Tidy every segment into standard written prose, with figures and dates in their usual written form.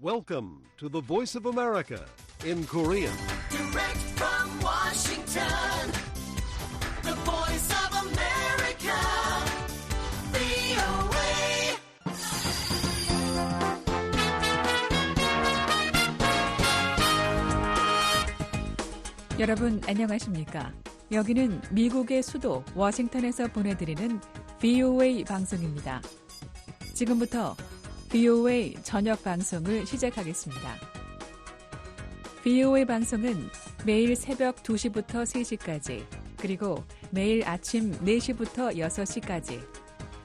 Welcome to the Voice of America in Korean. Direct from Washington, the Voice of America, VOA. 여러분 안녕하십니까? 여기는 미국의 수도 워싱턴에서 보내드리는 VOA 방송입니다. 지금부터 VOA 저녁 방송을 시작하겠습니다. VOA 방송은 매일 새벽 2시부터 3시까지, 그리고 매일 아침 4시부터 6시까지,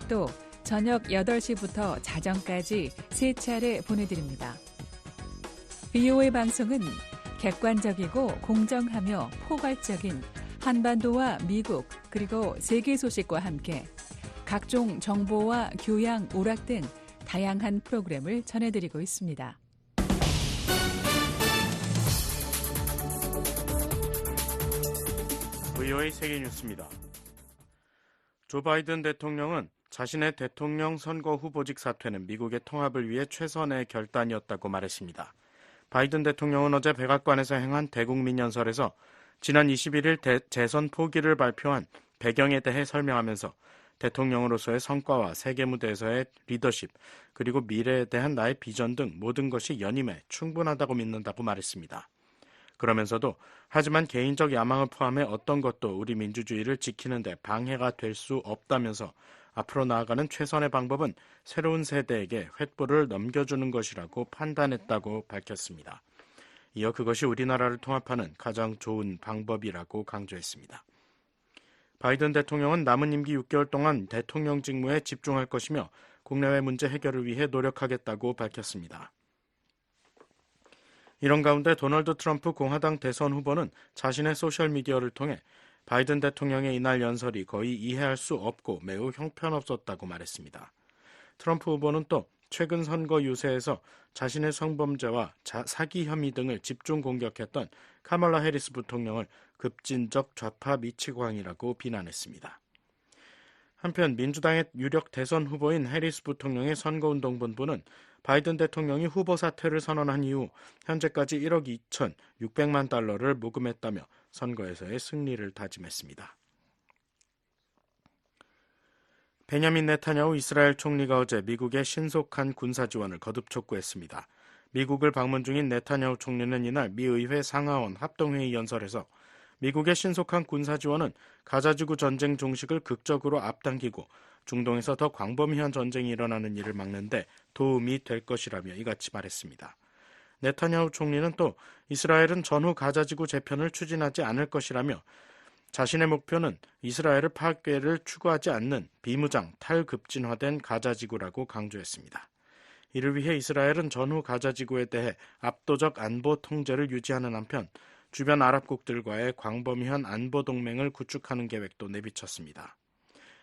또 저녁 8시부터 자정까지 3차례 보내드립니다. VOA 방송은 객관적이고 공정하며 포괄적인 한반도와 미국 그리고 세계 소식과 함께 각종 정보와 교양, 오락 등 다양한 프로그램을 전해드리고 있습니다. VOA 세계뉴스입니다. 조 바이든 대통령은 자신의 대통령 선거 후보직 사퇴는 미국의 통합을 위해 최선의 결단이었다고 말했습니다. 바이든 대통령은 어제 백악관에서 행한 대국민 연설에서 지난 21일 재선 포기를 발표한 배경에 대해 설명하면서 대통령으로서의 성과와 세계 무대에서의 리더십, 그리고 미래에 대한 나의 비전 등 모든 것이 연임해 충분하다고 믿는다고 말했습니다. 그러면서도 하지만 개인적 야망을 포함해 어떤 것도 우리 민주주의를 지키는 데 방해가 될 수 없다면서 앞으로 나아가는 최선의 방법은 새로운 세대에게 횃불을 넘겨주는 것이라고 판단했다고 밝혔습니다. 이어 그것이 우리나라를 통합하는 가장 좋은 방법이라고 강조했습니다. 바이든 대통령은 남은 임기 6개월 동안 대통령 직무에 집중할 것이며 국내외 문제 해결을 위해 노력하겠다고 밝혔습니다. 이런 가운데 도널드 트럼프 공화당 대선 후보는 자신의 소셜미디어를 통해 바이든 대통령의 이날 연설이 거의 이해할 수 없고 매우 형편없었다고 말했습니다. 트럼프 후보는 또 최근 선거 유세에서 자신의 성범죄와 사기 혐의 등을 집중 공격했던 카멀라 해리스 부통령을 급진적 좌파 미치광이라고 비난했습니다. 한편 민주당의 유력 대선 후보인 해리스 부통령의 선거운동본부는 바이든 대통령이 후보 사퇴를 선언한 이후 현재까지 1억 2,600만 달러를 모금했다며 선거에서의 승리를 다짐했습니다. 베냐민 네타냐후 이스라엘 총리가 어제 미국의 신속한 군사 지원을 거듭 촉구했습니다. 미국을 방문 중인 네타냐후 총리는 이날 미 의회 상하원 합동회의 연설에서 미국의 신속한 군사 지원은 가자지구 전쟁 종식을 극적으로 앞당기고 중동에서 더 광범위한 전쟁이 일어나는 일을 막는 데 도움이 될 것이라며 이같이 말했습니다. 네타냐후 총리는 또 이스라엘은 전후 가자지구 재편을 추진하지 않을 것이라며 자신의 목표는 이스라엘의 파괴를 추구하지 않는 비무장, 탈급진화된 가자지구라고 강조했습니다. 이를 위해 이스라엘은 전후 가자지구에 대해 압도적 안보 통제를 유지하는 한편 주변 아랍국들과의 광범위한 안보 동맹을 구축하는 계획도 내비쳤습니다.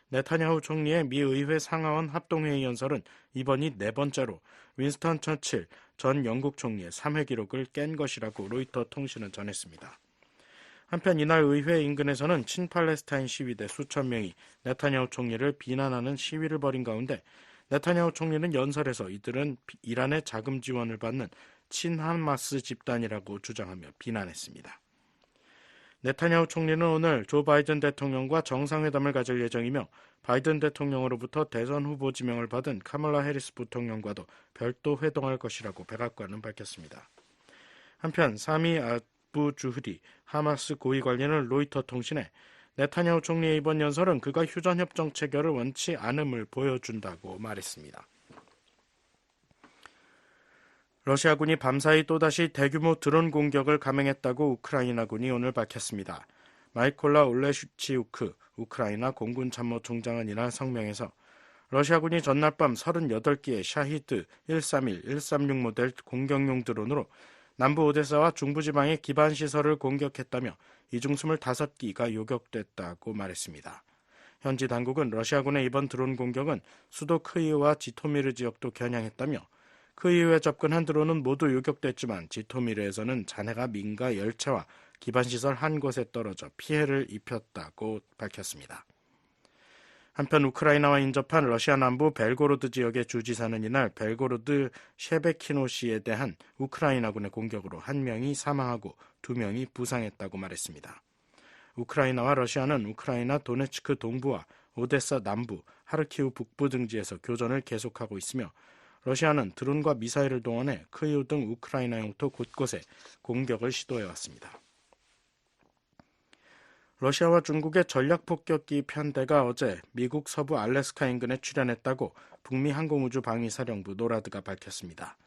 네타냐후 총리의 미 의회 상하원 합동회의 연설은 이번이 네 번째로 윈스턴 처칠 전 영국 총리의 3회 기록을 깬 것이라고 로이터 통신은 전했습니다. 한편 이날 의회 인근에서는 친팔레스타인 시위대 수천 명이 네타냐후 총리를 비난하는 시위를 벌인 가운데 네타냐후 총리는 연설에서 이들은 이란의 자금 지원을 받는 친하마스 집단이라고 주장하며 비난했습니다. 네타냐후 총리는 오늘 조 바이든 대통령과 정상회담을 가질 예정이며 바이든 대통령으로부터 대선 후보 지명을 받은 카멀라 해리스 부통령과도 별도 회동할 것이라고 백악관은 밝혔습니다. 한편 사미 아부 주흐리 하마스 고위 관리는 로이터 통신에 네타냐후 총리의 이번 연설은 그가 휴전협정 체결을 원치 않음을 보여준다고 말했습니다. 러시아군이 밤사이 또다시 대규모 드론 공격을 감행했다고 우크라이나군이 오늘 밝혔습니다. 마이콜라 올레슈치우크 우크라이나 공군 참모총장은 이날 성명에서 러시아군이 전날 밤 38개의 샤히드 131, 136 모델 공격용 드론으로 남부 오데사와 중부지방의 기반시설을 공격했다며 이 중 25기가 요격됐다고 말했습니다. 현지 당국은 러시아군의 이번 드론 공격은 수도 크이우와 지토미르 지역도 겨냥했다며 크이우에 접근한 드론은 모두 요격됐지만 지토미르에서는 잔해가 민가 열차와 기반시설 한 곳에 떨어져 피해를 입혔다고 밝혔습니다. 한편 우크라이나와 인접한 러시아 남부 벨고로드 지역의 주지사는 이날 벨고로드 셰베키노시에 대한 우크라이나군의 공격으로 1명이 사망하고 2명이 부상했다고 말했습니다. 우크라이나와 러시아는 우크라이나 도네츠크 동부와 오데사 남부, 하르키우 북부 등지에서 교전을 계속하고 있으며 러시아는 드론과 미사일을 동원해 크이우 등 우크라이나 영토 곳곳에 공격을 시도해왔습니다. 러시아와 중국의 전략폭격기 편대가 어제 미국 서부 알래스카 인근에 출현했다고 북미 항공우주방위사령부 노라드가 밝혔습니다.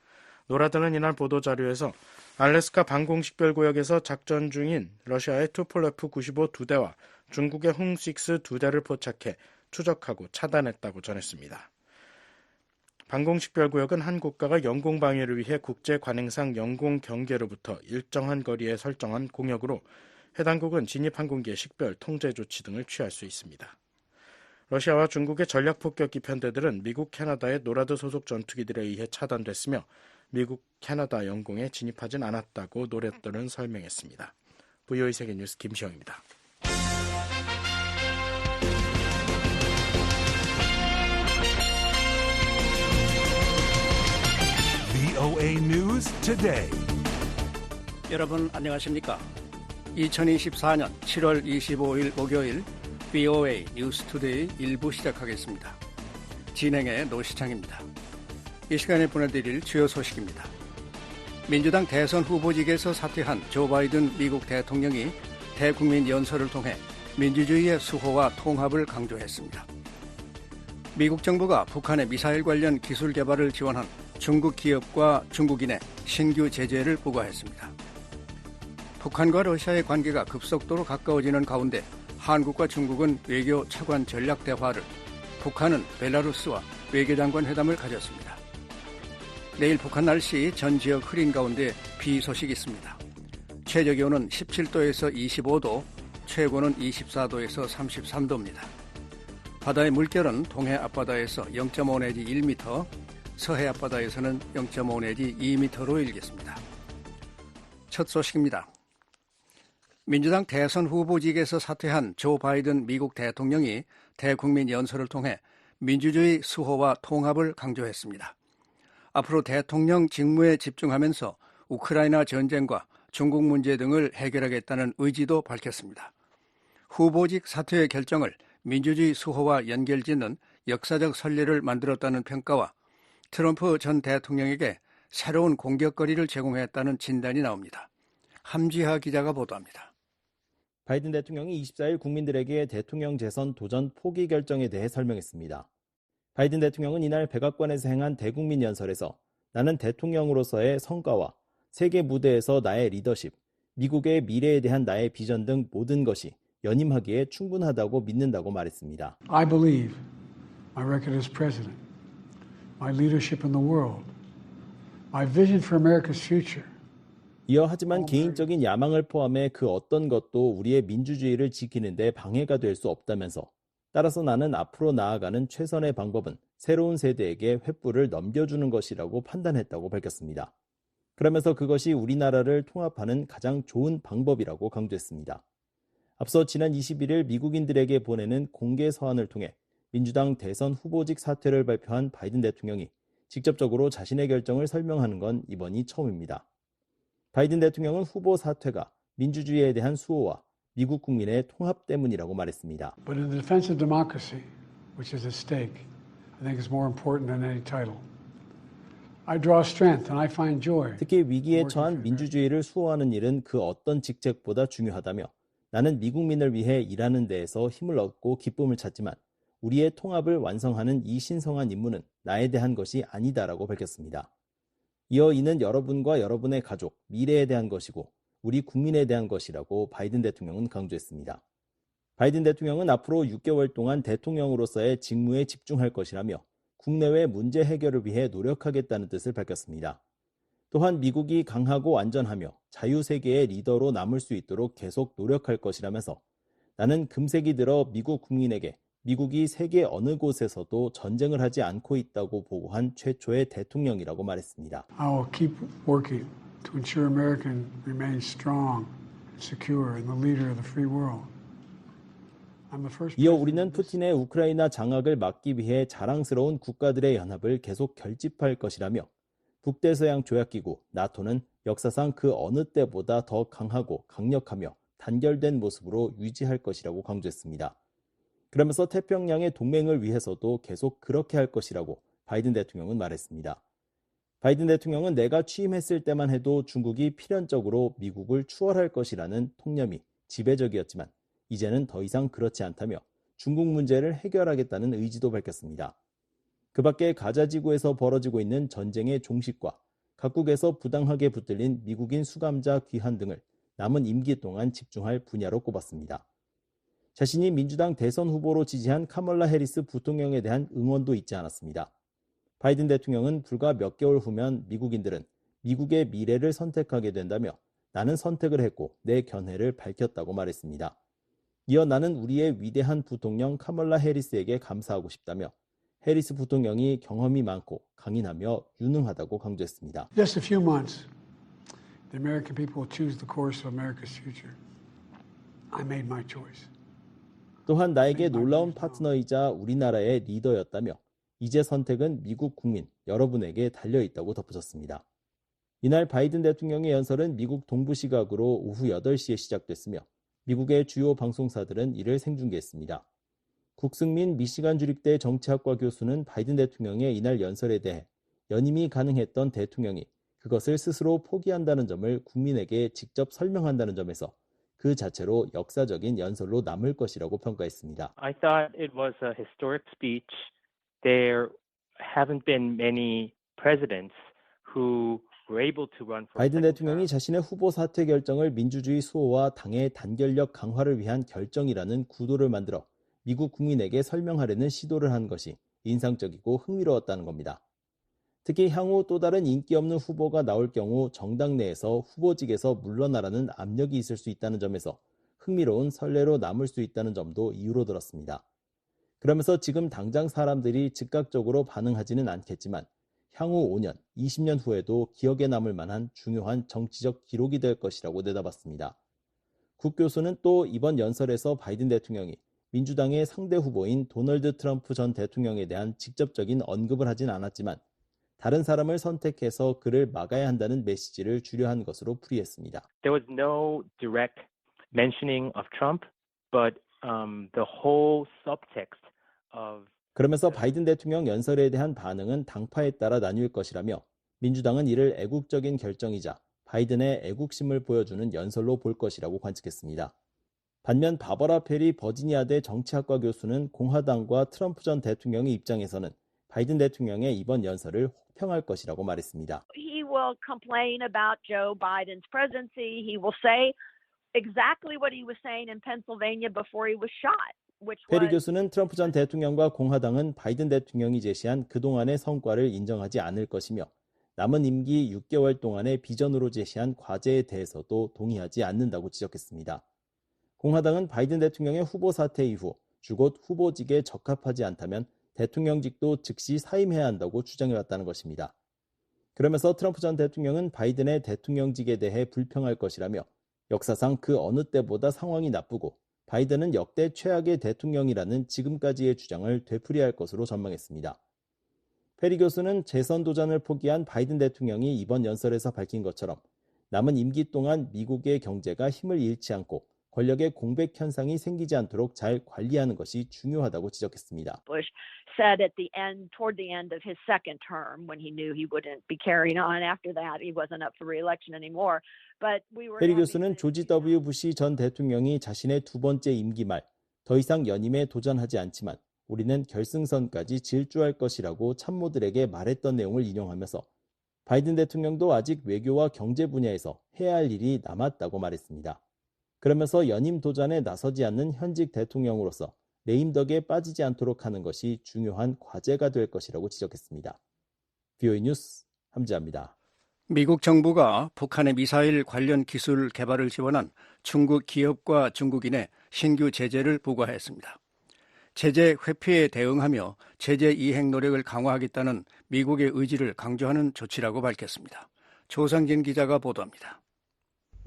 노라드는 이날 보도자료에서 알래스카 방공식별구역에서 작전 중인 러시아의 투폴레프 95 2대와 중국의 홍6 2대를 포착해 추적하고 차단했다고 전했습니다. 방공식별구역은 한 국가가 영공방위를 위해 국제관행상 영공경계로부터 일정한 거리에 설정한 공역으로 해당국은 진입항공기의 식별, 통제 조치 등을 취할 수 있습니다. 러시아와 중국의 전략폭격기 편대들은 미국, 캐나다의 노라드 소속 전투기들에 의해 차단됐으며 미국, 캐나다 영공에 진입하진 않았다고 노라드는 설명했습니다. VOA 세계뉴스 김시영입니다. VOA News Today. 여러분 안녕하십니까? 2024년 7월 25일 목요일 VOA 뉴스 투데이 1부 시작하겠습니다. 진행의 노시창입니다. 이 시간에 보내드릴 주요 소식입니다. 민주당 대선 후보직에서 사퇴한 조 바이든 미국 대통령이 대국민 연설을 통해 민주주의의 수호와 통합을 강조했습니다. 미국 정부가 북한의 미사일 관련 기술 개발을 지원한 중국 기업과 중국인의 신규 제재를 부과했습니다. 북한과 러시아의 관계가 급속도로 가까워지는 가운데 한국과 중국은 외교 차관 전략 대화를, 북한은 벨라루스와 외교장관 회담을 가졌습니다. 내일 북한 날씨 전 지역 흐린 가운데 비 소식이 있습니다. 최저기온은 17도에서 25도, 최고는 24도에서 33도입니다. 바다의 물결은 동해 앞바다에서 0.5 내지 1m, 서해 앞바다에서는 0.5 내지 2m로 일겠습니다. 첫 소식입니다. 민주당 대선 후보직에서 사퇴한 조 바이든 미국 대통령이 대국민 연설을 통해 민주주의 수호와 통합을 강조했습니다. 앞으로 대통령 직무에 집중하면서 우크라이나 전쟁과 중국 문제 등을 해결하겠다는 의지도 밝혔습니다. 후보직 사퇴의 결정을 민주주의 수호와 연결짓는 역사적 선례를 만들었다는 평가와 트럼프 전 대통령에게 새로운 공격거리를 제공했다는 진단이 나옵니다. 함지하 기자가 보도합니다. 바이든 대통령이 24일 국민들에게 대통령 재선 도전 포기 결정에 대해 설명했습니다. 바이든 대통령은 이날 백악관에서 행한 대국민 연설에서 나는 대통령으로서의 성과와 세계 무대에서 나의 리더십, 미국의 미래에 대한 나의 비전 등 모든 것이 연임하기에 충분하다고 믿는다고 말했습니다. I believe my record as president, my leadership in the world, my vision for America's future. 이어 하지만 개인적인 야망을 포함해 그 어떤 것도 우리의 민주주의를 지키는 데 방해가 될 수 없다면서 따라서 나는 앞으로 나아가는 최선의 방법은 새로운 세대에게 횃불을 넘겨주는 것이라고 판단했다고 밝혔습니다. 그러면서 그것이 우리나라를 통합하는 가장 좋은 방법이라고 강조했습니다. 앞서 지난 21일 미국인들에게 보내는 공개 서한을 통해 민주당 대선 후보직 사퇴를 발표한 바이든 대통령이 직접적으로 자신의 결정을 설명하는 건 이번이 처음입니다. 바이든 대통령은 후보 사퇴가 민주주의에 대한 수호와 미국 국민의 통합 때문이라고 말했습니다. But in the defense of democracy, which is at stake, I think is more important than any title. I draw strength and I find joy. 특히 위기에 처한 민주주의를 수호하는 일은 그 어떤 직책보다 중요하다며 나는 미국민을 위해 일하는 데에서 힘을 얻고 기쁨을 찾지만 우리의 통합을 완성하는 이 신성한 임무는 나에 대한 것이 아니다라고 밝혔습니다. 이어 이는 여러분과 여러분의 가족, 미래에 대한 것이고 우리 국민에 대한 것이라고 바이든 대통령은 강조했습니다. 바이든 대통령은 앞으로 6개월 동안 대통령으로서의 직무에 집중할 것이라며 국내외 문제 해결을 위해 노력하겠다는 뜻을 밝혔습니다. 또한 미국이 강하고 안전하며 자유세계의 리더로 남을 수 있도록 계속 노력할 것이라면서 나는 금세기 들어 미국 국민에게 미국이 세계 어느 곳에서도 전쟁을 하지 않고 있다고 보고한 최초의 대통령이라고 말했습니다. I will keep working to ensure America remains strong, secure, and the leader of the free world. I'm the first 이어 president 우리는 of this 푸틴의 우크라이나 장악을 막기 위해 자랑스러운 국가들의 연합을 계속 결집할 것이라며 북대서양 조약기구 나토는 역사상 그 어느 때보다 더 강하고 강력하며 단결된 모습으로 유지할 것이라고 강조했습니다. 그러면서 태평양의 동맹을 위해서도 계속 그렇게 할 것이라고 바이든 대통령은 말했습니다. 바이든 대통령은 내가 취임했을 때만 해도 중국이 필연적으로 미국을 추월할 것이라는 통념이 지배적이었지만 이제는 더 이상 그렇지 않다며 중국 문제를 해결하겠다는 의지도 밝혔습니다. 그 밖에 가자지구에서 벌어지고 있는 전쟁의 종식과 각국에서 부당하게 붙들린 미국인 수감자 귀환 등을 남은 임기 동안 집중할 분야로 꼽았습니다. 자신이 민주당 대선 후보로 지지한 카멀라 해리스 부통령에 대한 응원도 잊지 않았습니다. 바이든 대통령은 불과 몇 개월 후면 미국인들은 미국의 미래를 선택하게 된다며 나는 선택을 했고 내 견해를 밝혔다고 말했습니다. 이어 나는 우리의 위대한 부통령 카멀라 해리스에게 감사하고 싶다며 해리스 부통령이 경험이 많고 강인하며 유능하다고 강조했습니다. Just a few months, the American people will choose the course of America's future. I made my choice. 또한 나에게 놀라운 파트너이자 우리나라의 리더였다며 이제 선택은 미국 국민 여러분에게 달려있다고 덧붙였습니다. 이날 바이든 대통령의 연설은 미국 동부 시각으로 오후 8시에 시작됐으며 미국의 주요 방송사들은 이를 생중계했습니다. 국승민 미시간 주립대 정치학과 교수는 바이든 대통령의 이날 연설에 대해 연임이 가능했던 대통령이 그것을 스스로 포기한다는 점을 국민에게 직접 설명한다는 점에서 그 자체로 역사적인 연설로 남을 것이라고 평가했습니다. I thought it was a historic speech. There haven't been many presidents who were able to run for 바이든 대통령이 자신의 후보 사퇴 결정을 민주주의 수호와 당의 단결력 강화를 위한 결정이라는 구도를 만들어 미국 국민에게 설명하려는 시도를 한 것이 인상적이고 흥미로웠다는 겁니다. 특히 향후 또 다른 인기 없는 후보가 나올 경우 정당 내에서 후보직에서 물러나라는 압력이 있을 수 있다는 점에서 흥미로운 선례로 남을 수 있다는 점도 이유로 들었습니다. 그러면서 지금 당장 사람들이 즉각적으로 반응하지는 않겠지만 향후 5년, 20년 후에도 기억에 남을 만한 중요한 정치적 기록이 될 것이라고 내다봤습니다. 국 교수는 또 이번 연설에서 바이든 대통령이 민주당의 상대 후보인 도널드 트럼프 전 대통령에 대한 직접적인 언급을 하진 않았지만 다른 사람을 선택해서 그를 막아야 한다는 메시지를 주려 한 것으로 풀이했습니다. There was no direct mentioning of Trump, but the whole subtext of 그러면서 바이든 대통령 연설에 대한 반응은 당파에 따라 나뉠 것이라며 민주당은 이를 애국적인 결정이자 바이든의 애국심을 보여주는 연설로 볼 것이라고 관측했습니다. 반면 바버라 페리 버지니아대 정치학과 교수는 공화당과 트럼프 전 대통령의 입장에서는 바이든 대통령의 이번 연설을 혹평할 것이라고 말했습니다. He will complain about Joe Biden's presidency. He will say exactly what he was saying in Pennsylvania before he was shot. 페리 교수는 트럼프 전 대통령과 공화당은 바이든 대통령이 제시한 그동안의 성과를 인정하지 않을 것이며 남은 임기 6개월 동안의 비전으로 제시한 과제에 대해서도 동의하지 않는다고 지적했습니다. 공화당은 바이든 대통령의 후보 사퇴 이후 줄곧 후보직에 적합하지 않다면 대통령직도 즉시 사임해야 한다고 주장해왔다는 것입니다. 그러면서 트럼프 전 대통령은 바이든의 대통령직에 대해 불평할 것이라며 역사상 그 어느 때보다 상황이 나쁘고 바이든은 역대 최악의 대통령이라는 지금까지의 주장을 되풀이할 것으로 전망했습니다. 페리 교수는 재선 도전을 포기한 바이든 대통령이 이번 연설에서 밝힌 것처럼 남은 임기 동안 미국의 경제가 힘을 잃지 않고 권력의 공백 현상이 생기지 않도록 잘 관리하는 것이 중요하다고 지적했습니다. Bush said toward the end of his second term, when he knew he wouldn't be carrying on after that, he wasn't up for re-election anymore. 페리 교수는 조지 W. 부시 전 대통령이 자신의 두 번째 임기 말 더 이상 연임에 도전하지 않지만 우리는 결승선까지 질주할 것이라고 참모들에게 말했던 내용을 인용하면서 바이든 대통령도 아직 외교와 경제 분야에서 해야 할 일이 남았다고 말했습니다. 그러면서 연임 도전에 나서지 않는 현직 대통령으로서 레임덕에 빠지지 않도록 하는 것이 중요한 과제가 될 것이라고 지적했습니다. VOA 뉴스 함지아입니다. 미국 정부가 북한의 미사일 관련 기술 개발을 지원한 중국 기업과 중국인의 신규 제재를 부과했습니다. 제재 회피에 대응하며 제재 이행 노력을 강화하겠다는 미국의 의지를 강조하는 조치라고 밝혔습니다. 조상진 기자가 보도합니다.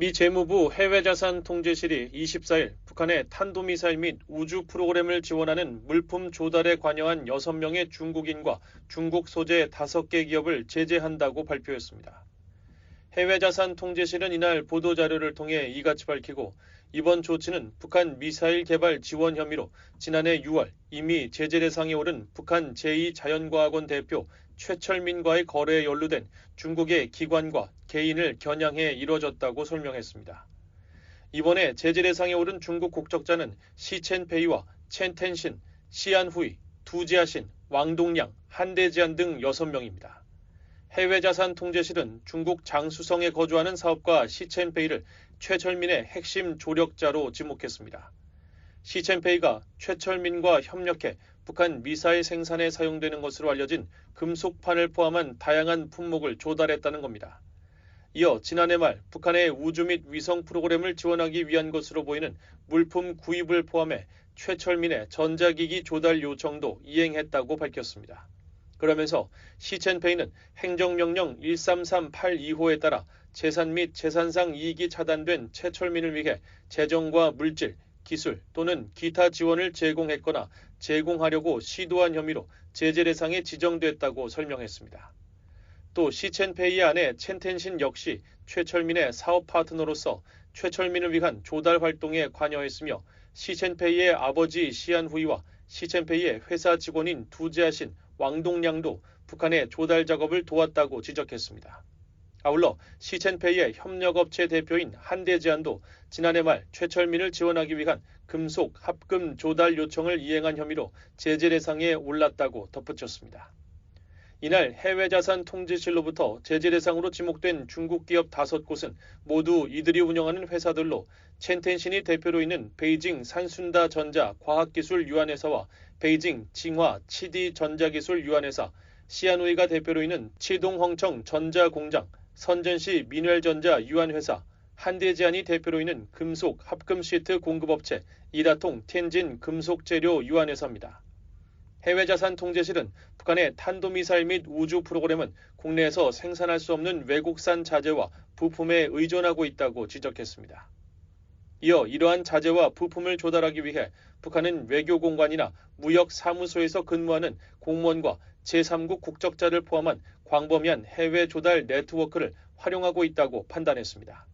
미 재무부 해외자산통제실이 24일 북한의 탄도미사일 및 우주 프로그램을 지원하는 물품 조달에 관여한 6명의 중국인과 중국 소재 5개 기업을 제재한다고 발표했습니다. 해외자산통제실은 이날 보도자료를 통해 이같이 밝히고 이번 조치는 북한 미사일 개발 지원 혐의로 지난해 6월 이미 제재 대상에 오른 북한 제2자연과학원 대표 최철민과의 거래에 연루된 중국의 기관과 개인을 겨냥해 이뤄졌다고 설명했습니다. 이번에 제재 대상에 오른 중국 국적자는 시첸페이와 첸텐신, 시안후이, 두지아신, 왕동량, 한대지안 등 6명입니다. 해외자산통제실은 중국 장수성에 거주하는 사업가 시첸페이를 최철민의 핵심 조력자로 지목했습니다. 시첸페이가 최철민과 협력해 북한 미사일 생산에 사용되는 것으로 알려진 금속판을 포함한 다양한 품목을 조달했다는 겁니다. 이어 지난해 말 북한의 우주 및 위성 프로그램을 지원하기 위한 것으로 보이는 물품 구입을 포함해 최철민의 전자기기 조달 요청도 이행했다고 밝혔습니다. 그러면서 시첸페이는 행정명령 133825에 따라 재산 및 재산상 이익이 차단된 최철민을 위해 재정과 물질, 기술 또는 기타 지원을 제공했거나 제공하려고 시도한 혐의로 제재 대상에 지정됐다고 설명했습니다. 또 시첸페이의 아내 첸텐신 역시 최철민의 사업 파트너로서 최철민을 위한 조달 활동에 관여했으며 시첸페이의 아버지 시안후이와 시첸페이의 회사 직원인 두지아신, 왕동량도 북한의 조달 작업을 도왔다고 지적했습니다. 아울러 시첸페이의 협력업체 대표인 한대지안도 지난해 말 최철민을 지원하기 위한 금속 합금 조달 요청을 이행한 혐의로 제재 대상에 올랐다고 덧붙였습니다. 이날 해외자산통제실로부터 제재 대상으로 지목된 중국 기업 5곳은 모두 이들이 운영하는 회사들로 첸텐신이 대표로 있는 베이징 산순다 전자 과학기술 유한회사와 베이징 징화 치디 전자기술 유한회사, 시안우이가 대표로 있는 치동헝청 전자공장, 선전시 민웰전자 유한회사, 한대지안이 대표로 있는 금속 합금 시트 공급업체 이다통 텐진 금속재료 유한회사입니다. 해외자산통제실은 북한의 탄도미사일 및 우주 프로그램은 국내에서 생산할 수 없는 외국산 자재와 부품에 의존하고 있다고 지적했습니다. 이어 이러한 자재와 부품을 조달하기 위해 북한은 외교공관이나 무역사무소에서 근무하는 공무원과 제3국 국적자를 포함한 광범위한 해외 조달 네트워크를 활용하고 있다고 판단했습니다.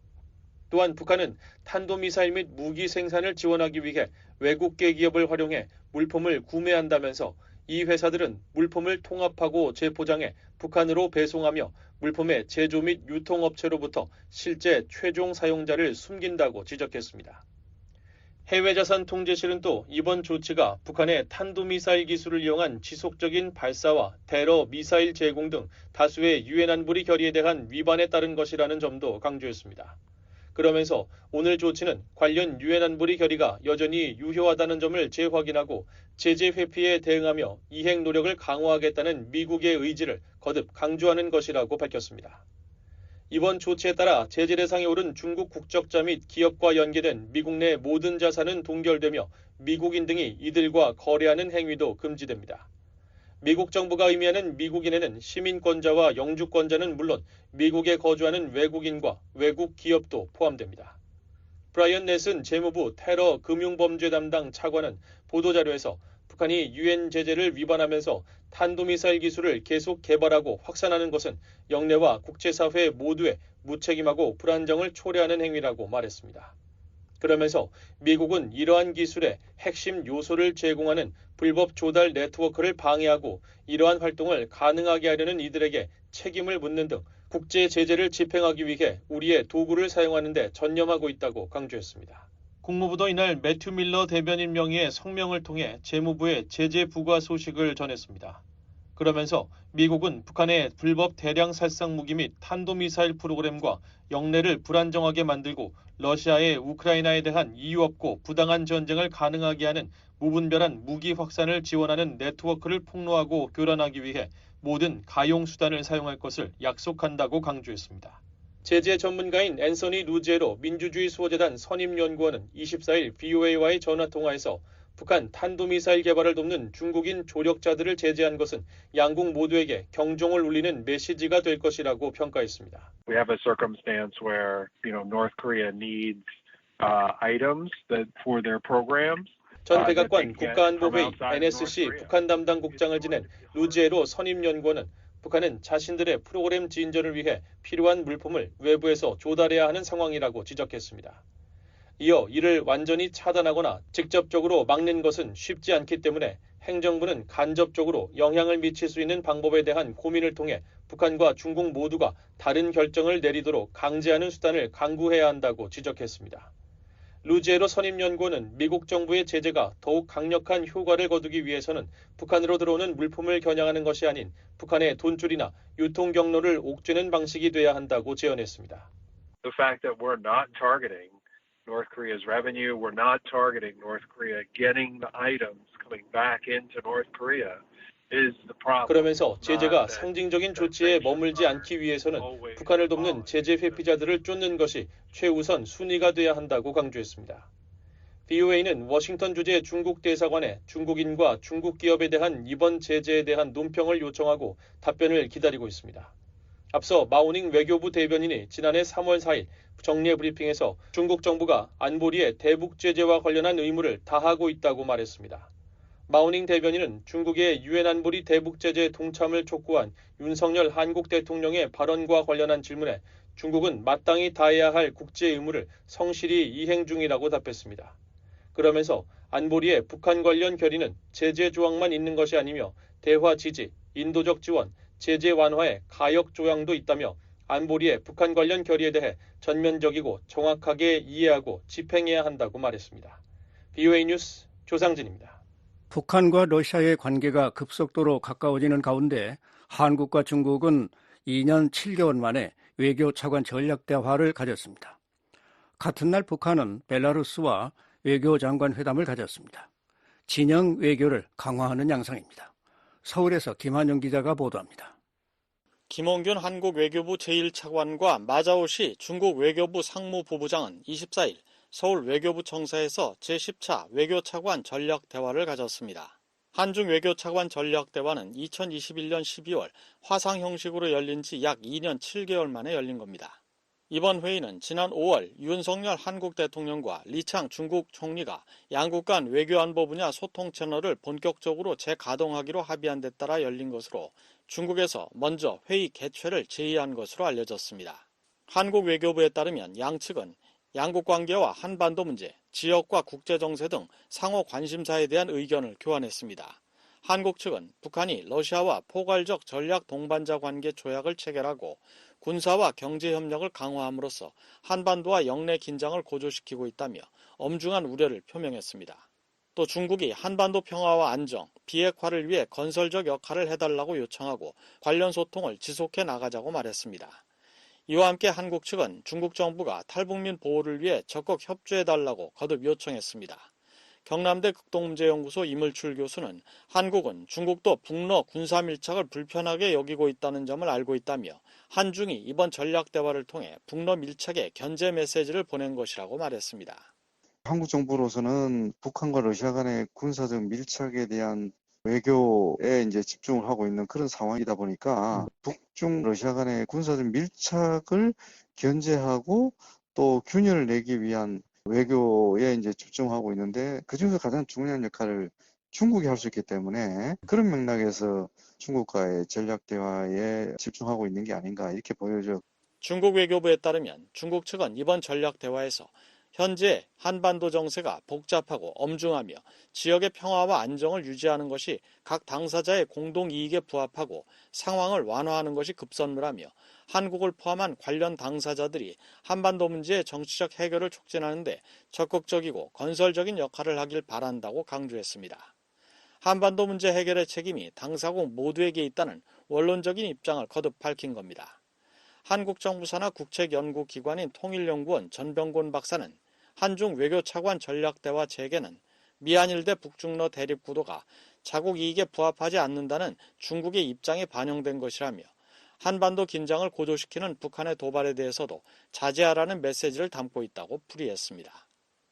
또한 북한은 탄도미사일 및 무기 생산을 지원하기 위해 외국계 기업을 활용해 물품을 구매한다면서 이 회사들은 물품을 통합하고 재포장해 북한으로 배송하며 물품의 제조 및 유통업체로부터 실제 최종 사용자를 숨긴다고 지적했습니다. 해외자산통제실은 또 이번 조치가 북한의 탄도미사일 기술을 이용한 지속적인 발사와 대러 미사일 제공 등 다수의 유엔 안보리 결의에 대한 위반에 따른 것이라는 점도 강조했습니다. 그러면서 오늘 조치는 관련 유엔 안보리 결의가 여전히 유효하다는 점을 재확인하고 제재 회피에 대응하며 이행 노력을 강화하겠다는 미국의 의지를 거듭 강조하는 것이라고 밝혔습니다. 이번 조치에 따라 제재 대상에 오른 중국 국적자 및 기업과 연계된 미국 내 모든 자산은 동결되며 미국인 등이 이들과 거래하는 행위도 금지됩니다. 미국 정부가 의미하는 미국인에는 시민권자와 영주권자는 물론 미국에 거주하는 외국인과 외국 기업도 포함됩니다. 브라이언 넷슨 재무부 테러 금융범죄 담당 차관은 보도자료에서 북한이 유엔 제재를 위반하면서 탄도미사일 기술을 계속 개발하고 확산하는 것은 영내와 국제사회 모두의 무책임하고 불안정을 초래하는 행위라고 말했습니다. 그러면서 미국은 이러한 기술의 핵심 요소를 제공하는 불법 조달 네트워크를 방해하고 이러한 활동을 가능하게 하려는 이들에게 책임을 묻는 등 국제 제재를 집행하기 위해 우리의 도구를 사용하는 데 전념하고 있다고 강조했습니다. 국무부도 이날 매튜 밀러 대변인 명의의 성명을 통해 재무부에 제재 부과 소식을 전했습니다. 그러면서 미국은 북한의 불법 대량 살상 무기 및 탄도미사일 프로그램과 영내를 불안정하게 만들고 러시아의 우크라이나에 대한 이유 없고 부당한 전쟁을 가능하게 하는 무분별한 무기 확산을 지원하는 네트워크를 폭로하고 교란하기 위해 모든 가용 수단을 사용할 것을 약속한다고 강조했습니다. 제재 전문가인 앤서니 루지에로 민주주의 수호재단 선임연구원은 24일 VOA와의 전화통화에서 북한 탄도미사일 개발을 돕는 중국인 조력자들을 제재한 것은 양국 모두에게 경종을 울리는 메시지가 될 것이라고 평가했습니다. We have a circumstance where, North Korea needs items that for their programs. 전 백악관 국가안보회의 NSC 북한 담당 국장을 지낸 루지에로 선임연구원은 북한은 자신들의 프로그램 진전을 위해 필요한 물품을 외부에서 조달해야 하는 상황이라고 지적했습니다. 이어 이를 완전히 차단하거나 직접적으로 막는 것은 쉽지 않기 때문에 행정부는 간접적으로 영향을 미칠 수 있는 방법에 대한 고민을 통해 북한과 중국 모두가 다른 결정을 내리도록 강제하는 수단을 강구해야 한다고 지적했습니다. 루지에로 선임연구원은 미국 정부의 제재가 더욱 강력한 효과를 거두기 위해서는 북한으로 들어오는 물품을 겨냥하는 것이 아닌 북한의 돈줄이나 유통 경로를 옥죄는 방식이 돼야 한다고 제언했습니다. The fact that we're not targeting North Korea's revenue, we're not targeting North Korea getting the items coming back into North Korea is the problem. 그러면서 제재가 상징적인 조치에 머물지 않기 위해서는 북한을 돕는 제재 회피자들을 쫓는 것이 최우선 순위가 돼야 한다고 강조했습니다. BOA는 워싱턴 주재 중국 대사관에 중국인과 중국 기업에 대한 이번 제재에 대한 논평을 요청하고 답변을 기다리고 있습니다. 앞서 마오닝 외교부 대변인이 지난해 3월 4일 정례 브리핑에서 중국 정부가 안보리의 대북 제재와 관련한 의무를 다하고 있다고 말했습니다. 마오닝 대변인은 중국의 유엔 안보리 대북 제재 동참을 촉구한 윤석열 한국 대통령의 발언과 관련한 질문에 중국은 마땅히 다해야 할 국제 의무를 성실히 이행 중이라고 답했습니다. 그러면서 안보리의 북한 관련 결의는 제재 조항만 있는 것이 아니며 대화 지지, 인도적 지원, 제재 완화의 가역 조항도 있다며 안보리의 북한 관련 결의에 대해 전면적이고 정확하게 이해하고 집행해야 한다고 말했습니다. BOA 뉴스 조상진입니다. 북한과 러시아의 관계가 급속도로 가까워지는 가운데 한국과 중국은 2년 7개월 만에 외교 차관 전략 대화를 가졌습니다. 같은 날 북한은 벨라루스와 외교장관 회담을 가졌습니다. 진영 외교를 강화하는 양상입니다. 서울에서 김한영 기자가 보도합니다. 김홍균 한국 외교부 제1차관과 마자오시 중국 외교부 상무부부장은 24일 서울 외교부 청사에서 제10차 외교차관 전략대화를 가졌습니다. 한중 외교차관 전략대화는 2021년 12월 화상 형식으로 열린 지 약 2년 7개월 만에 열린 겁니다. 이번 회의는 지난 5월 윤석열 한국 대통령과 리창 중국 총리가 양국 간 외교안보 분야 소통 채널을 본격적으로 재가동하기로 합의한 데 따라 열린 것으로 중국에서 먼저 회의 개최를 제의한 것으로 알려졌습니다. 한국 외교부에 따르면 양측은 양국 관계와 한반도 문제, 지역과 국제정세 등 상호 관심사에 대한 의견을 교환했습니다. 한국 측은 북한이 러시아와 포괄적 전략 동반자 관계 조약을 체결하고 군사와 경제 협력을 강화함으로써 한반도와 영내 긴장을 고조시키고 있다며 엄중한 우려를 표명했습니다. 또 중국이 한반도 평화와 안정, 비핵화를 위해 건설적 역할을 해달라고 요청하고 관련 소통을 지속해 나가자고 말했습니다. 이와 함께 한국 측은 중국 정부가 탈북민 보호를 위해 적극 협조해달라고 거듭 요청했습니다. 경남대 극동문제연구소 이물출 교수는 한국은 중국도 북러 군사 밀착을 불편하게 여기고 있다는 점을 알고 있다며 한중이 이번 전략대화를 통해 북러 밀착에 견제 메시지를 보낸 것이라고 말했습니다. 한국 정부로서는 북한과 러시아 간의 군사적 밀착에 대한 외교에 이제 집중을 하고 있는 그런 상황이다 보니까 북중 러시아 간의 군사적 밀착을 견제하고 또 균열을 내기 위한 외교에 이제 집중하고 있는데 그중에서 가장 중요한 역할을 중국이 할 수 있기 때문에 그런 맥락에서 중국과의 전략 대화에 집중하고 있는 게 아닌가 이렇게 보여져. 중국 외교부에 따르면 중국 측은 이번 전략 대화에서 현재 한반도 정세가 복잡하고 엄중하며 지역의 평화와 안정을 유지하는 것이 각 당사자의 공동 이익에 부합하고 상황을 완화하는 것이 급선무라며 한국을 포함한 관련 당사자들이 한반도 문제의 정치적 해결을 촉진하는 데 적극적이고 건설적인 역할을 하길 바란다고 강조했습니다. 한반도 문제 해결의 책임이 당사국 모두에게 있다는 원론적인 입장을 거듭 밝힌 겁니다. 한국 정부 산하 국책연구기관인 통일연구원 전병곤 박사는 한중 외교차관 전략대화 재개는 미한일 대 북중러 대립구도가 자국 이익에 부합하지 않는다는 중국의 입장이 반영된 것이라며 한반도 긴장을 고조시키는 북한의 도발에 대해서도 자제하라는 메시지를 담고 있다고 풀이했습니다.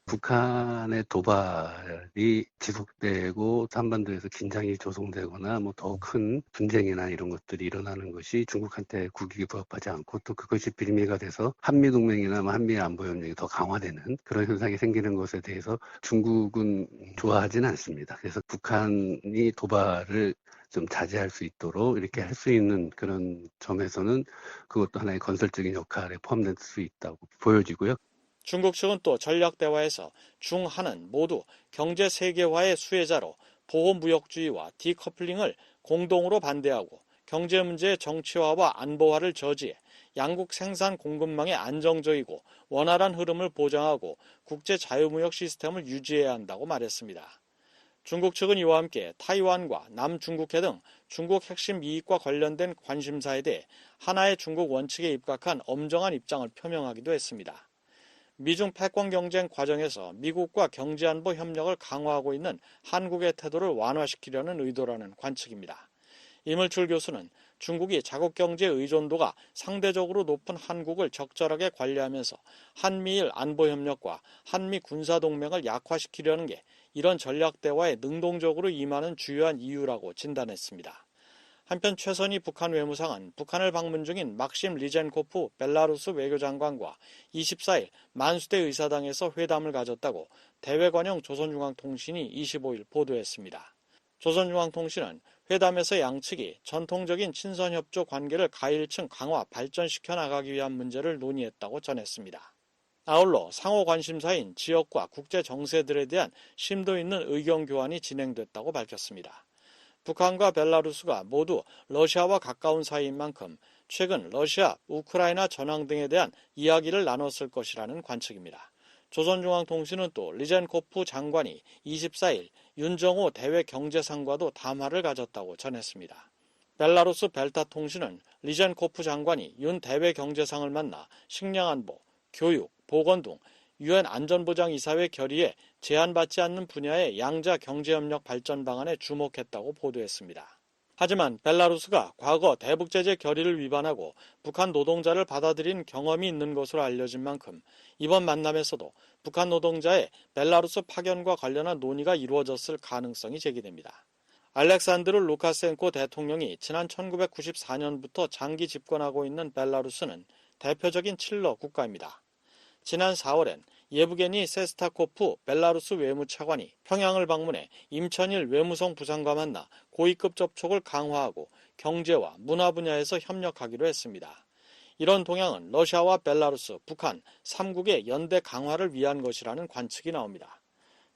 북한의 도발이 지속되고 한반도에서 긴장이 조성되거나 뭐 더 큰 분쟁이나 이런 것들이 일어나는 것이 중국한테 국익에 부합하지 않고 또 그것이 빌미가 돼서 한미동맹이나 한미 안보협력이 더 강화되는 그런 현상이 생기는 것에 대해서 중국은 좋아하지는 않습니다. 그래서 북한이 도발을 좀 자제할 수 있도록 이렇게 할 수 있는 그런 점에서는 그것도 하나의 건설적인 역할에 포함될 수 있다고 보여지고요. 중국 측은 또 전략대화에서 중한은 모두 경제 세계화의 수혜자로 보호무역주의와 디커플링을 공동으로 반대하고 경제 문제의 정치화와 안보화를 저지해 양국 생산 공급망의 안정적이고 원활한 흐름을 보장하고 국제 자유무역 시스템을 유지해야 한다고 말했습니다. 중국 측은 이와 함께 타이완과 남중국해 등 중국 핵심 이익과 관련된 관심사에 대해 하나의 중국 원칙에 입각한 엄정한 입장을 표명하기도 했습니다. 미중 패권 경쟁 과정에서 미국과 경제안보 협력을 강화하고 있는 한국의 태도를 완화시키려는 의도라는 관측입니다. 이물출 교수는 중국이 자국 경제 의존도가 상대적으로 높은 한국을 적절하게 관리하면서 한미일 안보협력과 한미 군사동맹을 약화시키려는 게 이런 전략대화에 능동적으로 임하는 주요한 이유라고 진단했습니다. 한편 최선희 북한 외무상은 북한을 방문 중인 막심 리젠코프 벨라루스 외교장관과 24일 만수대 의사당에서 회담을 가졌다고 대외관용 조선중앙통신이 25일 보도했습니다. 조선중앙통신은 회담에서 양측이 전통적인 친선협조 관계를 가일층 강화 발전시켜 나가기 위한 문제를 논의했다고 전했습니다. 아울러 상호 관심사인 지역과 국제 정세들에 대한 심도 있는 의견 교환이 진행됐다고 밝혔습니다. 북한과 벨라루스가 모두 러시아와 가까운 사이인 만큼 최근 러시아, 우크라이나 전황 등에 대한 이야기를 나눴을 것이라는 관측입니다. 조선중앙통신은 또 리젠코프 장관이 24일 윤정호 대외경제상과도 담화를 가졌다고 전했습니다. 벨라루스 벨타통신은 리젠코프 장관이 윤 대외경제상을 만나 식량안보, 교육, 보건 등 유엔 안전보장이사회 결의에 제한받지 않는 분야의 양자 경제협력 발전 방안에 주목했다고 보도했습니다. 하지만 벨라루스가 과거 대북제재 결의를 위반하고 북한 노동자를 받아들인 경험이 있는 것으로 알려진 만큼 이번 만남에서도 북한 노동자의 벨라루스 파견과 관련한 논의가 이루어졌을 가능성이 제기됩니다. 알렉산드르 루카센코 대통령이 지난 1994년부터 장기 집권하고 있는 벨라루스는 대표적인 칠러 국가입니다. 지난 4월엔 예브게니 세스타코프 벨라루스 외무차관이 평양을 방문해 임천일 외무성 부상과 만나 고위급 접촉을 강화하고 경제와 문화 분야에서 협력하기로 했습니다. 이런 동향은 러시아와 벨라루스, 북한 3국의 연대 강화를 위한 것이라는 관측이 나옵니다.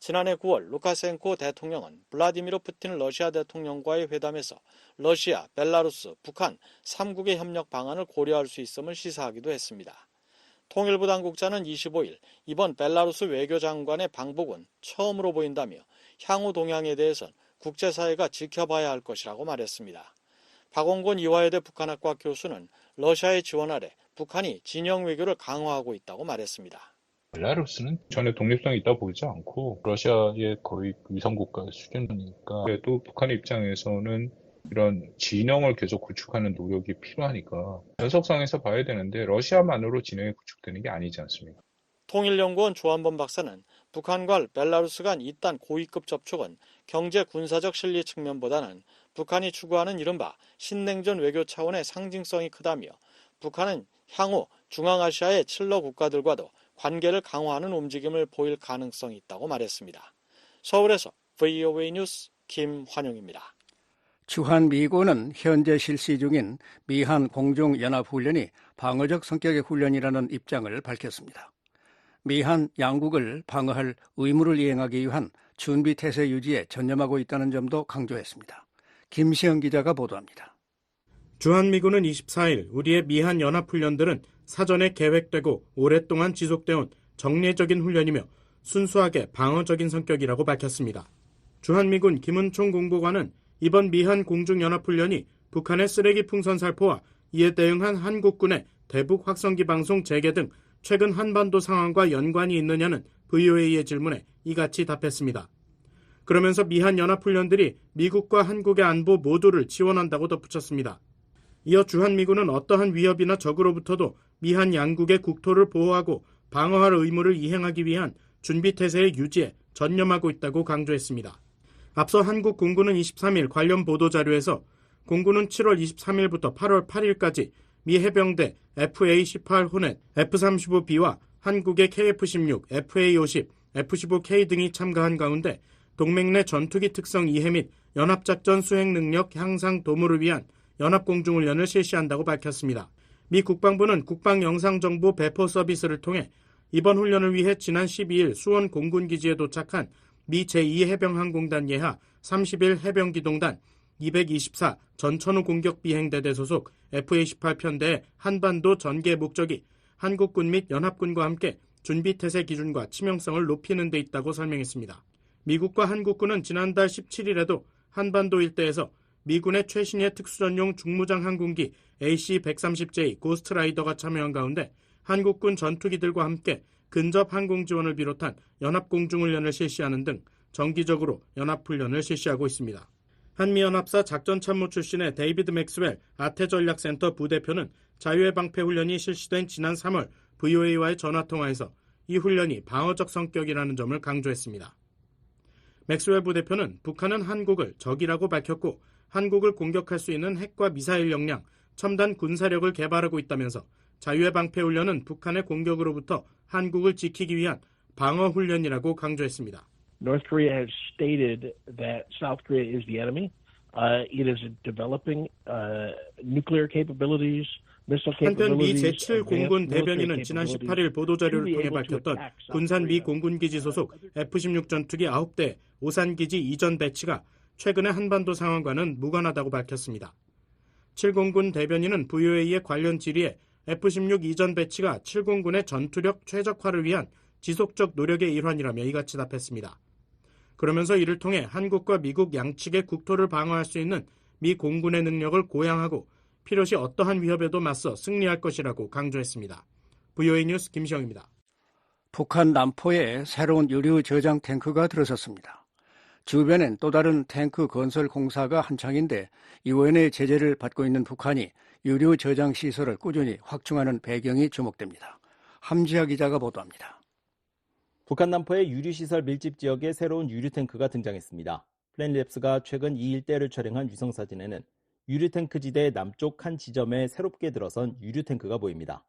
지난해 9월 루카센코 대통령은 블라디미르 푸틴 러시아 대통령과의 회담에서 러시아, 벨라루스, 북한 3국의 협력 방안을 고려할 수 있음을 시사하기도 했습니다. 통일부 당국자는 25일 이번 벨라루스 외교장관의 방북은 처음으로 보인다며 향후 동향에 대해선 국제사회가 지켜봐야 할 것이라고 말했습니다. 박원곤 이화여대 북한학과 교수는 러시아의 지원 아래 북한이 진영 외교를 강화하고 있다고 말했습니다. 벨라루스는 전혀 독립성이 있다고 보지 않고 러시아의 거의 위성국가 수준이니까 그래도 북한의 입장에서는 이런 진영을 계속 구축하는 노력이 필요하니까 연속상에서 봐야 되는데 러시아만으로 진영이 구축되는 게 아니지 않습니까? 통일연구원 조한범 박사는 북한과 벨라루스 간 이딴 고위급 접촉은 경제 군사적 실리 측면보다는 북한이 추구하는 이른바 신냉전 외교 차원의 상징성이 크다며 북한은 향후 중앙아시아의 칠러 국가들과도 관계를 강화하는 움직임을 보일 가능성이 있다고 말했습니다. 서울에서 VOA 뉴스 김환용입니다. 주한미군은 현재 실시 중인 미한 공중연합훈련이 방어적 성격의 훈련이라는 입장을 밝혔습니다. 미한 양국을 방어할 의무를 이행하기 위한 준비태세 유지에 전념하고 있다는 점도 강조했습니다. 김시영 기자가 보도합니다. 주한미군은 24일 우리의 미한 연합훈련들은 사전에 계획되고 오랫동안 지속되어온 정례적인 훈련이며 순수하게 방어적인 성격이라고 밝혔습니다. 주한미군 김은총 공보관은 이번 미한 공중연합훈련이 북한의 쓰레기 풍선 살포와 이에 대응한 한국군의 대북 확성기 방송 재개 등 최근 한반도 상황과 연관이 있느냐는 VOA의 질문에 이같이 답했습니다. 그러면서 미한 연합훈련들이 미국과 한국의 안보 모두를 지원한다고 덧붙였습니다. 이어 주한미군은 어떠한 위협이나 적으로부터도 미한 양국의 국토를 보호하고 방어할 의무를 이행하기 위한 준비태세의 유지에 전념하고 있다고 강조했습니다. 앞서 한국 공군은 23일 관련 보도자료에서 공군은 7월 23일부터 8월 8일까지 미 해병대 FA-18 호넷, F-35B와 한국의 KF-16, FA-50, F-15K 등이 참가한 가운데 동맹 내 전투기 특성 이해 및 연합작전 수행 능력 향상 도모를 위한 연합공중훈련을 실시한다고 밝혔습니다. 미 국방부는 국방영상정보 배포 서비스를 통해 이번 훈련을 위해 지난 12일 수원 공군기지에 도착한 미 제2해병항공단 예하 31 해병기동단 224 전천후 공격비행대대 소속 FA-18 편대의 한반도 전개 목적이 한국군 및 연합군과 함께 준비태세 기준과 치명성을 높이는 데 있다고 설명했습니다. 미국과 한국군은 지난달 17일에도 한반도 일대에서 미군의 최신의 특수전용 중무장 항공기 AC-130J 고스트라이더가 참여한 가운데 한국군 전투기들과 함께 근접 항공 지원을 비롯한 연합공중훈련을 실시하는 등 정기적으로 연합훈련을 실시하고 있습니다. 한미연합사 작전참모 출신의 데이비드 맥스웰 아태전략센터 부대표는 자유의 방패 훈련이 실시된 지난 3월 VOA와의 전화통화에서 이 훈련이 방어적 성격이라는 점을 강조했습니다. 맥스웰 부대표는 북한은 한국을 적이라고 밝혔고 한국을 공격할 수 있는 핵과 미사일 역량, 첨단 군사력을 개발하고 있다면서 자유의 방패 훈련은 북한의 공격으로부터 한국을 지키기 위한 방어 훈련이라고 강조했습니다. North Korea has stated that South Korea is the enemy. It is developing nuclear capabilities, missile 한편 미 capabilities. 제7공군 대변인은 지난 18일 보도자료를 통해 밝혔던 군산 미 공군기지 소속 F-16 전투기 9대 오산기지 이전 배치가 최근의 한반도 상황과는 무관하다고 밝혔습니다. 7공군 대변인은 VOA의 관련 질의에 F-16 이전 배치가 7공군의 전투력 최적화를 위한 지속적 노력의 일환이라며 이같이 답했습니다. 그러면서 이를 통해 한국과 미국 양측의 국토를 방어할 수 있는 미 공군의 능력을 고양하고 필요시 어떠한 위협에도 맞서 승리할 것이라고 강조했습니다. VOA 뉴스 김시영입니다. 북한 남포에 새로운 유류 저장 탱크가 들어섰습니다. 주변엔 또 다른 탱크 건설 공사가 한창인데 유엔의 제재를 받고 있는 북한이 유류 저장 시설을 꾸준히 확충하는 배경이 주목됩니다. 함지하 기자가 보도합니다. 북한 남포의 유류시설 밀집 지역에 새로운 유류탱크가 등장했습니다. 플랜랩스가 최근 이 일대를 촬영한 위성사진에는 유류탱크 지대의 남쪽 한 지점에 새롭게 들어선 유류탱크가 보입니다.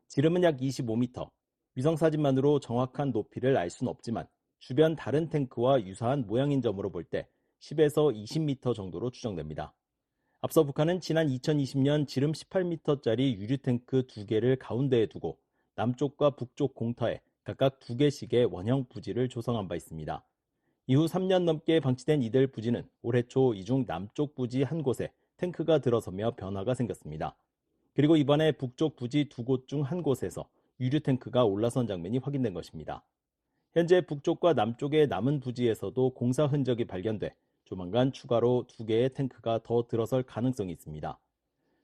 지름은 약 25m, 위성사진만으로 정확한 높이를 알 수는 없지만 주변 다른 탱크와 유사한 모양인 점으로 볼 때 10에서 20m 정도로 추정됩니다. 앞서 북한은 지난 2020년 지름 18m짜리 유류탱크 2개를 가운데에 두고 남쪽과 북쪽 공터에 각각 2개씩의 원형 부지를 조성한 바 있습니다. 이후 3년 넘게 방치된 이들 부지는 올해 초 이 중 남쪽 부지 한 곳에 탱크가 들어서며 변화가 생겼습니다. 그리고 이번에 북쪽 부지 2곳 중 한 곳에서 유류탱크가 올라선 장면이 확인된 것입니다. 현재 북쪽과 남쪽의 남은 부지에서도 공사 흔적이 발견돼 조만간 추가로 2개의 탱크가 더 들어설 가능성이 있습니다.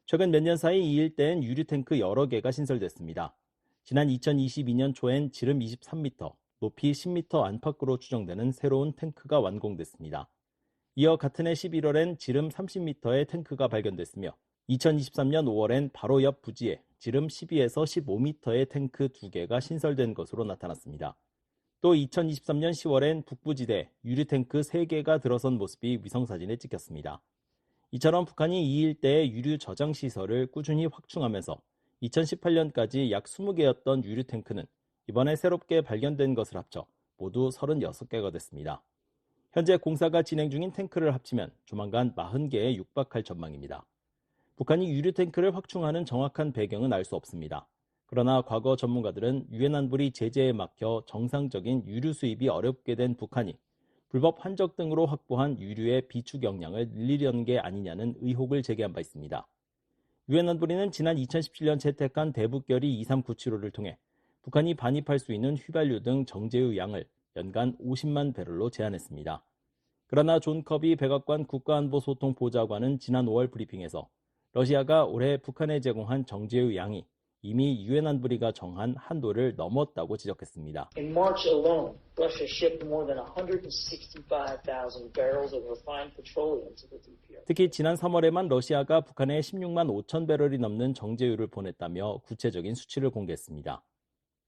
최근 몇 년 사이 이 일대엔 유류탱크 여러 개가 신설됐습니다. 지난 2022년 초엔 지름 23m, 높이 10m 안팎으로 추정되는 새로운 탱크가 완공됐습니다. 이어 같은 해 11월엔 지름 30m의 탱크가 발견됐으며 2023년 5월엔 바로 옆 부지에 지름 12에서 15m의 탱크 2개가 신설된 것으로 나타났습니다. 또 2023년 10월엔 북부지대 유류탱크 3개가 들어선 모습이 위성사진에 찍혔습니다. 이처럼 북한이 이 일대의 유류 저장 시설을 꾸준히 확충하면서 2018년까지 약 20개였던 유류탱크는 이번에 새롭게 발견된 것을 합쳐 모두 36개가 됐습니다. 현재 공사가 진행 중인 탱크를 합치면 조만간 40개에 육박할 전망입니다. 북한이 유류탱크를 확충하는 정확한 배경은 알 수 없습니다. 그러나 과거 전문가들은 유엔 안보리 제재에 막혀 정상적인 유류 수입이 어렵게 된 북한이 불법 환적 등으로 확보한 유류의 비축 역량을 늘리려는 게 아니냐는 의혹을 제기한 바 있습니다. 유엔 안보리는 지난 2017년 채택한 대북결의 2397호를 통해 북한이 반입할 수 있는 휘발유 등 정제유 양을 연간 50만 배럴로 제한했습니다. 그러나 존 커비 백악관 국가안보소통보좌관은 지난 5월 브리핑에서 러시아가 올해 북한에 제공한 정제유 양이 이미 유엔 안보리가 정한 한도를 넘었다고 지적했습니다. In March alone, Russia shipped more than 165,000 barrels of refined petroleum to the DPR. 특히 지난 3월에만 러시아가 북한에 16만 5천 배럴이 넘는 정제유를 보냈다며 구체적인 수치를 공개했습니다.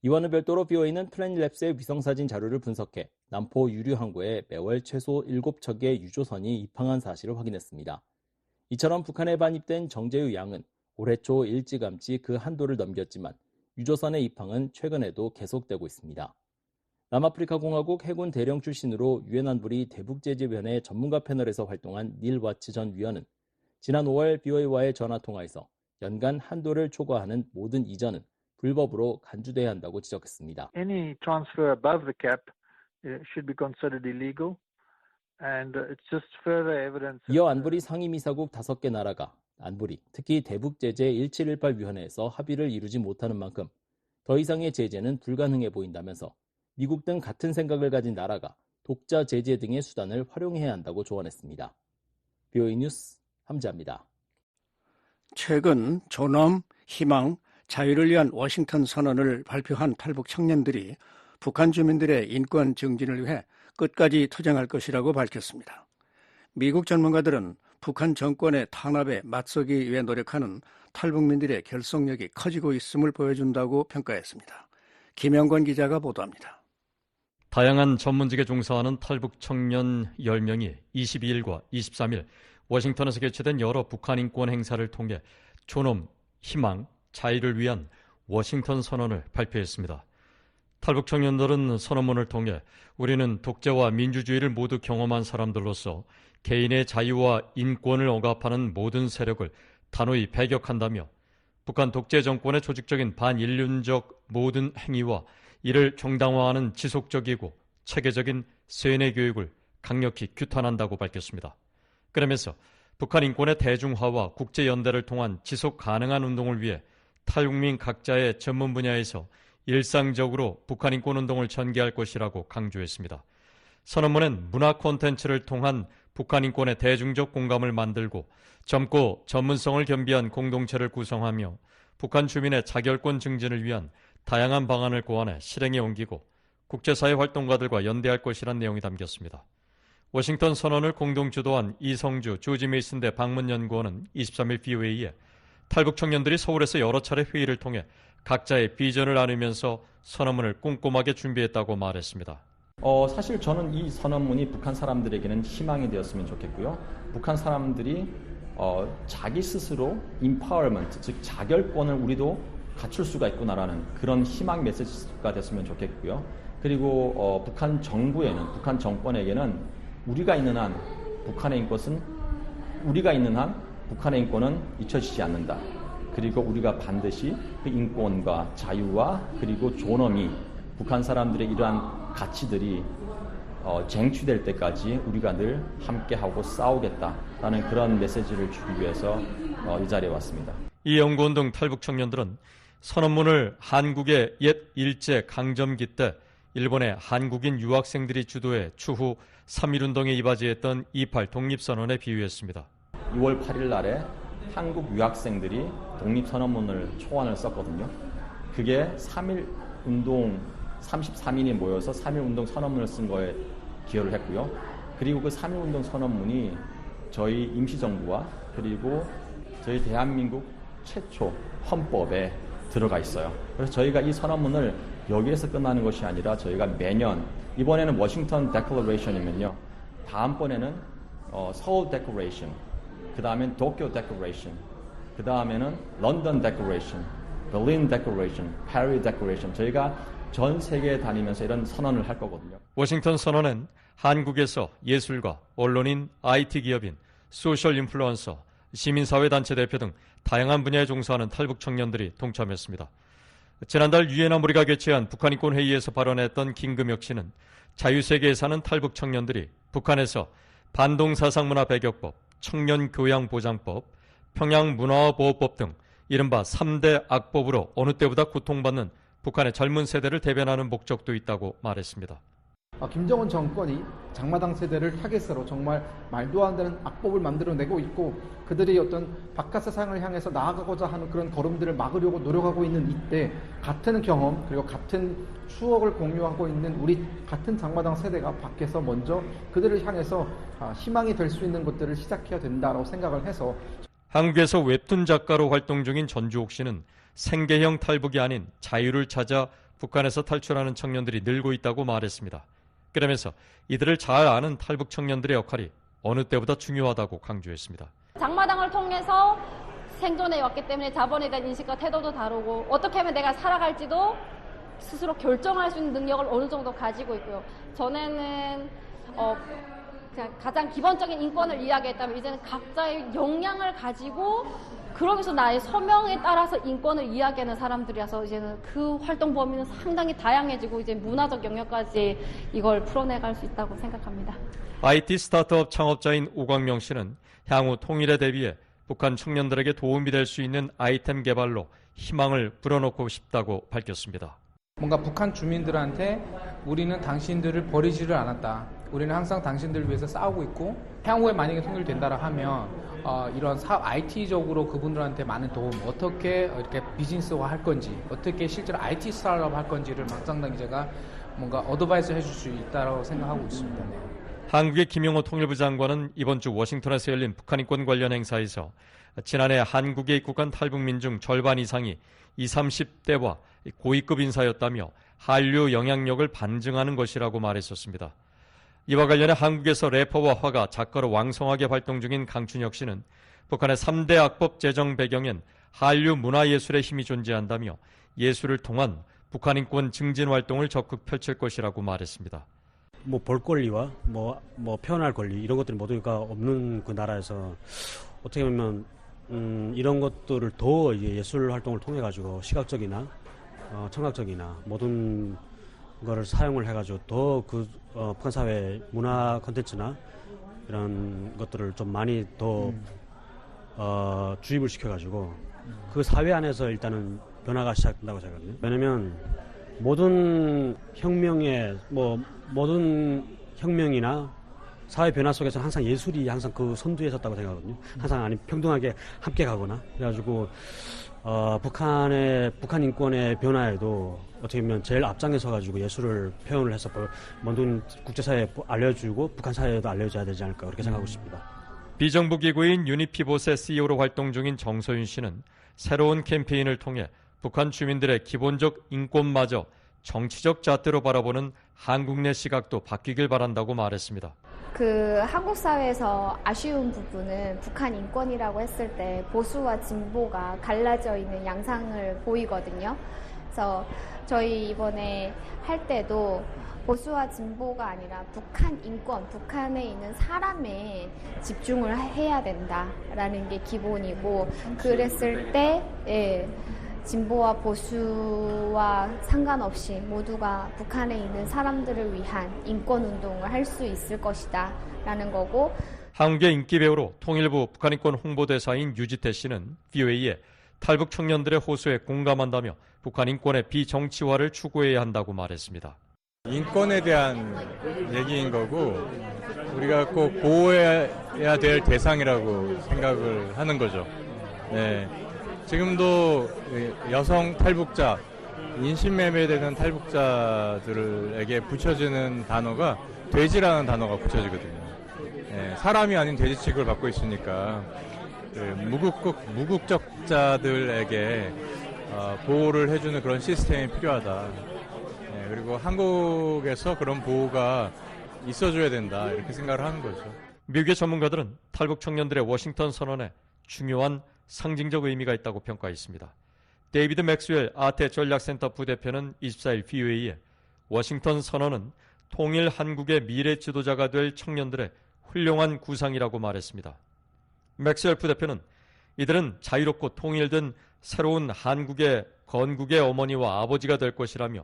이와는 별도로 BOA는 플래닛랩스의 위성사진 자료를 분석해 남포 유류 항구에 매월 최소 7척의 유조선이 입항한 사실을 확인했습니다. 이처럼 북한에 반입된 정제유 양은 올해 초 일찌감치 그 한도를 넘겼지만 유조선의 입항은 최근에도 계속되고 있습니다. 남아프리카 공화국 해군 대령 출신으로 유엔 안보리 대북제재위원회 전문가 패널에서 활동한 닐 와츠 전 위원은 지난 5월 BOA와의 전화통화에서 연간 한도를 초과하는 모든 이전은 불법으로 간주돼야 한다고 지적했습니다. Any transfer above the cap should be considered illegal, and it's just further evidence. 이어 안보리 상임이사국 5개 나라가 안보리, 특히 대북제재 1718위원회에서 합의를 이루지 못하는 만큼 더 이상의 제재는 불가능해 보인다면서 미국 등 같은 생각을 가진 나라가 독자 제재 등의 수단을 활용해야 한다고 조언했습니다. BOA 뉴스 함지아입니다. 최근 존엄, 희망, 자유를 위한 워싱턴 선언을 발표한 탈북 청년들이 북한 주민들의 인권 증진을 위해 끝까지 투쟁할 것이라고 밝혔습니다. 미국 전문가들은 북한 정권의 탄압에 맞서기 위해 노력하는 탈북민들의 결속력이 커지고 있음을 보여준다고 평가했습니다. 김영권 기자가 보도합니다. 다양한 전문직에 종사하는 탈북 청년 10명이 22일과 23일 워싱턴에서 개최된 여러 북한 인권 행사를 통해 존엄, 희망, 자유를 위한 워싱턴 선언을 발표했습니다. 탈북 청년들은 선언문을 통해 우리는 독재와 민주주의를 모두 경험한 사람들로서 개인의 자유와 인권을 억압하는 모든 세력을 단호히 배격한다며 북한 독재 정권의 조직적인 반인륜적 모든 행위와 이를 정당화하는 지속적이고 체계적인 세뇌 교육을 강력히 규탄한다고 밝혔습니다. 그러면서 북한 인권의 대중화와 국제연대를 통한 지속 가능한 운동을 위해 탈북민 각자의 전문 분야에서 일상적으로 북한 인권 운동을 전개할 것이라고 강조했습니다. 선언문은 문화 콘텐츠를 통한 북한 인권의 대중적 공감을 만들고 젊고 전문성을 겸비한 공동체를 구성하며 북한 주민의 자결권 증진을 위한 다양한 방안을 고안해 실행에 옮기고 국제사회 활동가들과 연대할 것이란 내용이 담겼습니다. 워싱턴 선언을 공동 주도한 이성주 조지 메이슨대 방문연구원은 23일 BOA에 탈북 청년들이 서울에서 여러 차례 회의를 통해 각자의 비전을 나누면서 선언문을 꼼꼼하게 준비했다고 말했습니다. 사실 저는 이 선언문이 북한 사람들에게는 희망이 되었으면 좋겠고요. 북한 사람들이 자기 스스로 empowerment, 즉 자결권을 우리도 갖출 수가 있구나라는 그런 희망 메시지가 됐으면 좋겠고요. 그리고 북한 정부에는, 북한 정권에게는 우리가 있는 한 북한의 인권은 잊혀지지 않는다. 그리고 우리가 반드시 그 인권과 자유와 그리고 존엄이 북한 사람들의 이러한 가치들이 쟁취될 때까지 우리가 늘 함께하고 싸우겠다라는 그런 메시지를 주기 위해서 이 자리에 왔습니다. 이 연구운동 탈북 청년들은 선언문을 한국의 옛 일제 강점기 때 일본의 한국인 유학생들이 주도해 추후 3.1운동에 이바지했던 2.8 독립선언에 비유했습니다. 2월 8일 날에 한국 유학생들이 독립선언문을 초안을 썼거든요. 그게 3.1운동 33인이 모여서 3.1운동 선언문을 쓴 거에 기여를 했고요. 그리고 그 3.1운동 선언문이 저희 임시정부와 그리고 저희 대한민국 최초 헌법에 들어가 있어요. 그래서 저희가 이 선언문을 여기에서 끝나는 것이 아니라 저희가 매년 이번에는 워싱턴 데클러레이션이면요. 다음번에는 서울 데클레이션, 그 다음엔 도쿄 데클레이션, 그 다음에는 런던 데클레이션, 베를린 데클레이션, 파리 데클레이션 저희가 전 세계에 다니면서 이런 선언을 할 거거든요. 워싱턴 선언은 한국에서 예술가, 언론인, IT 기업인, 소셜 인플루언서, 시민사회단체 대표 등 다양한 분야에 종사하는 탈북 청년들이 동참했습니다. 지난달 유엔 안보리가 개최한 북한인권회의에서 발언했던 김금혁 씨는 자유세계에 사는 탈북 청년들이 북한에서 반동사상문화 배격법, 청년교양보장법, 평양문화보호법 등 이른바 3대 악법으로 어느 때보다 고통받는 북한의 젊은 세대를 대변하는 목적도 있다고 말했습니다. 김정은 정권이 장마당 세대를 타겟으로 정말 말도 안 되는 악법을 만들어내고 있고 그들이 어떤 바깥 세상을 향해서 나아가고자 하는 그런 걸음들을 막으려고 노력하고 있는 이때 같은 경험 그리고 같은 추억을 공유하고 있는 우리 같은 장마당 세대가 밖에서 먼저 그들을 향해서 희망이 될 수 있는 것들을 시작해야 된다고 생각을 해서 한국에서 웹툰 작가로 활동 중인 전주옥 씨는 생계형 탈북이 아닌 자유를 찾아 북한에서 탈출하는 청년들이 늘고 있다고 말했습니다. 그러면서 이들을 잘 아는 탈북 청년들의 역할이 어느 때보다 중요하다고 강조했습니다. 장마당을 통해서 생존해 왔기 때문에 자본에 대한 인식과 태도도 다르고 어떻게 하면 내가 살아갈지도 스스로 결정할 수 있는 능력을 어느 정도 가지고 있고요. 전에는 그냥 가장 기본적인 인권을 이야기했다면 이제는 각자의 역량을 가지고 그러면서 나의 소명에 따라서 인권을 이야기하는 사람들이라서 이제는 그 활동 범위는 상당히 다양해지고 이제 문화적 영역까지 이걸 풀어내갈 수 있다고 생각합니다. IT 스타트업 창업자인 오광명 씨는 향후 통일에 대비해 북한 청년들에게 도움이 될 수 있는 아이템 개발로 희망을 불어넣고 싶다고 밝혔습니다. 뭔가 북한 주민들한테 우리는 당신들을 버리지를 않았다. 우리는 항상 당신들을 위해서 싸우고 있고 향후에 만약에 통일된다라 하면 이런 IT적으로 그분들한테 많은 도움, 어떻게 이렇게 비즈니스화 할 건지, 어떻게 실제로 IT 스타트업 할 건지를 상당히 제가 뭔가 어드바이스 해줄 수 있다고 생각하고 있습니다. 네. 한국의 김용호 통일부 장관은 이번 주 워싱턴에서 열린 북한 인권 관련 행사에서 지난해 한국에 입국한 탈북민 중 절반 이상이 20, 30대와 고위급 인사였다며 한류 영향력을 반증하는 것이라고 말했었습니다. 이와 관련해 한국에서 래퍼와 화가, 작가로 왕성하게 활동 중인 강춘혁 씨는 북한의 3대 악법 제정 배경엔 한류 문화예술의 힘이 존재한다며 예술을 통한 북한 인권 증진 활동을 적극 펼칠 것이라고 말했습니다. 뭐 볼 권리와 뭐 표현할 권리 이런 것들이 모두가 없는 그 나라에서 어떻게 보면 이런 것들을 더 예술 활동을 통해 가지고 시각적이나 청각적이나 모든 거를 사용을 해가지고 더 그 북한 사회 문화 콘텐츠나 이런 것들을 좀 많이 더 주입을 시켜가지고 그 사회 안에서 일단은 변화가 시작된다고 생각하거든요. 왜냐면 모든 혁명이나 사회 변화 속에서 항상 예술이 항상 그 선두에 섰다고 생각하거든요. 항상 아니 평등하게 함께 가거나 그래가지고 북한 인권의 변화에도 어떻게 보면 제일 앞장에 서가지고 예술을 표현을 해서 모든 국제사회에 알려주고 북한 사회에도 알려줘야 되지 않을까 그렇게 생각하고 있습니다. 비정부 기구인 유니피봇의 CEO로 활동 중인 정서윤 씨는 새로운 캠페인을 통해 북한 주민들의 기본적 인권마저 정치적 잣대로 바라보는 한국 내 시각도 바뀌길 바란다고 말했습니다. 그 한국 사회에서 아쉬운 부분은 북한 인권이라고 했을 때 보수와 진보가 갈라져 있는 양상을 보이거든요. 그래서 저희 이번에 할 때도 보수와 진보가 아니라 북한 인권, 북한에 있는 사람에 집중을 해야 된다라는 게 기본이고 그랬을 때 진보와 보수와 상관없이 모두가 북한에 있는 사람들을 위한 인권운동을 할 수 있을 것이다 라는 거고 한국의 인기 배우로 통일부 북한인권 홍보대사인 유지태 씨는 VOA에 탈북 청년들의 호소에 공감한다며 북한 인권의 비정치화를 추구해야 한다고 말했습니다. 인권에 대한 얘기인 거고 우리가 꼭 보호해야 될 대상이라고 생각을 하는 거죠. 네. 지금도 여성 탈북자, 인신매매되는 탈북자들에게 붙여지는 단어가 돼지라는 단어가 붙여지거든요. 네, 사람이 아닌 돼지 취급을 받고 있으니까 무국적자들에게 보호를 해주는 그런 시스템이 필요하다. 네, 그리고 한국에서 그런 보호가 있어줘야 된다 이렇게 생각을 하는 거죠. 미국의 전문가들은 탈북 청년들의 워싱턴 선언에 중요한 상징적 의미가 있다고 평가했습니다. 데이비드 맥스웰 아태 전략센터 부대표는 24일 VOA에 워싱턴 선언은 통일 한국의 미래 지도자가 될 청년들의 훌륭한 구상이라고 말했습니다. 맥스웰 부대표는 이들은 자유롭고 통일된 새로운 한국의 건국의 어머니와 아버지가 될 것이라며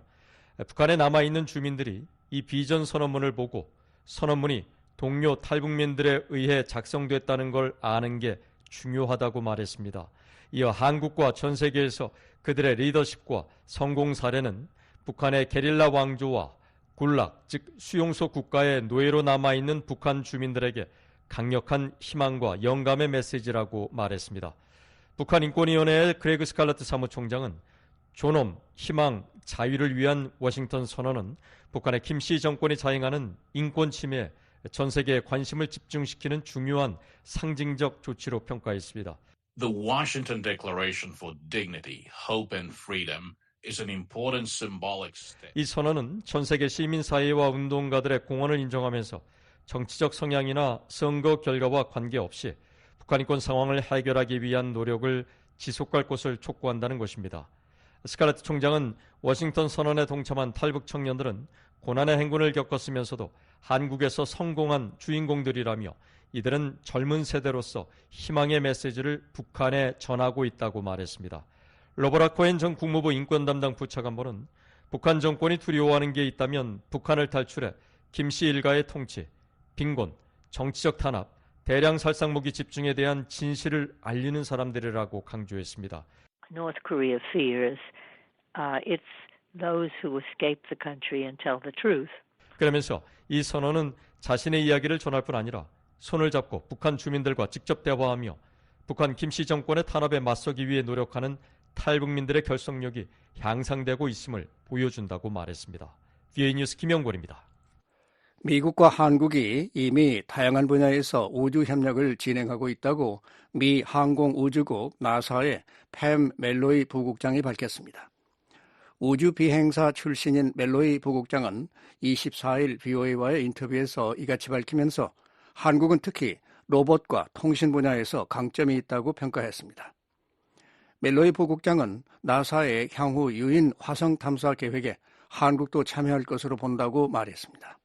북한에 남아있는 주민들이 이 비전 선언문을 보고 선언문이 동료 탈북민들에 의해 작성됐다는 걸 아는 게 중요하다고 말했습니다. 이어 한국과 전 세계에서 그들의 리더십과 성공 사례는 북한의 게릴라 왕조와 굴락, 즉 수용소 국가의 노예로 남아있는 북한 주민들에게 강력한 희망과 영감의 메시지라고 말했습니다. 북한인권위원회의 그레그 스칼러트 사무총장은 존엄, 희망, 자유를 위한 워싱턴 선언은 북한의 김씨 정권이 자행하는 인권 침해에 전 세계의 관심을 집중시키는 중요한 상징적 조치로 평가했습니다. The Washington Declaration for Dignity, Hope and Freedom 이 선언은 전 세계 시민사회와 운동가들의 공헌을 인정하면서 정치적 성향이나 선거 결과와 관계없이 북한 인권 상황을 해결하기 위한 노력을 지속할 것을 촉구한다는 것입니다. 스칼렛 총장은 워싱턴 선언에 동참한 탈북 청년들은 고난의 행군을 겪었으면서도 한국에서 성공한 주인공들이라며 이들은 젊은 세대로서 희망의 메시지를 북한에 전하고 있다고 말했습니다. 로버라 코엔 전 국무부 인권 담당 부차관보는 북한 정권이 두려워하는 게 있다면 북한을 탈출해 김씨 일가의 통치, 빈곤, 정치적 탄압, 대량 살상 무기 집중에 대한 진실을 알리는 사람들이라고 강조했습니다. North Korea fears it's those who escape the country and tell the truth. 그러면서 이 선언은 자신의 이야기를 전할 뿐 아니라 손을 잡고 북한 주민들과 직접 대화하며 북한 김씨 정권의 탄압에 맞서기 위해 노력하는 탈북민들의 결속력이 향상되고 있음을 보여준다고 말했습니다. VOA 뉴스 김영권입니다. 미국과 한국이 이미 다양한 분야에서 우주 협력을 진행하고 있다고 미 항공우주국 나사의 팸 멜로이 부국장이 밝혔습니다. 우주 비행사 출신인 멜로이 부국장은 24일 VOA와의 인터뷰에서 이같이 밝히면서 한국은 특히 로봇과 통신 분야에서 강점이 있다고 평가했습니다. 멜로이 부국장은 나사의 향후 유인 화성 탐사 계획에 한국도 참여할 것으로 본다고 말했습니다.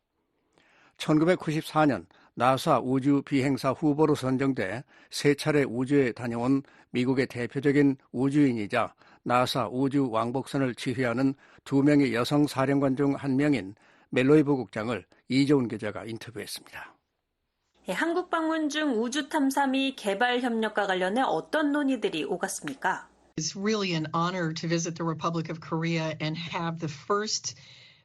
1994년 나사 우주 비행사 후보로 선정돼 3차례 우주에 다녀온 미국의 대표적인 우주인이자 나사 우주 왕복선을 지휘하는 2명의 여성 사령관 중 1명인 멜로이 부국장을 이재훈 기자가 인터뷰했습니다. 한국 방문 중 우주 탐사 및 개발 협력과 관련해 어떤 논의들이 오갔습니까? It's really an honor to visit the Republic of Korea and have the first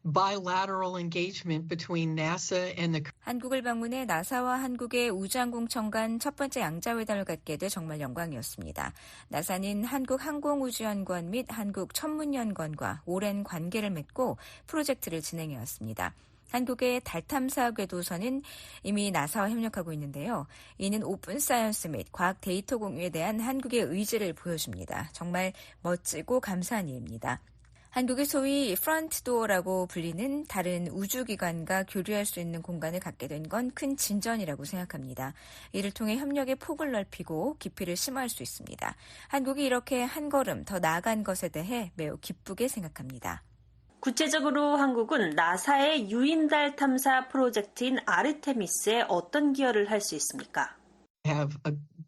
bilateral engagement between NASA and the 한국을 방문해 나사와 한국의 우주항공청 간 첫 번째 양자회담을 갖게 돼 정말 영광이었습니다. 나사는 한국항공우주연구원 및 한국천문연구원과 오랜 관계를 맺고 프로젝트를 진행해왔습니다. 한국의 달 탐사 궤도선은 이미 나사와 협력하고 있는데요. 이는 오픈 사이언스 및 과학 데이터 공유에 대한 한국의 의지를 보여줍니다. 정말 멋지고 감사한 일입니다. 한국이 소위 프런트도어라고 불리는 다른 우주기관과 교류할 수 있는 공간을 갖게 된 건 큰 진전이라고 생각합니다. 이를 통해 협력의 폭을 넓히고 깊이를 심화할 수 있습니다. 한국이 이렇게 한 걸음 더 나아간 것에 대해 매우 기쁘게 생각합니다. 구체적으로 한국은 나사의 유인달 탐사 프로젝트인 아르테미스에 어떤 기여를 할 수 있습니까? We have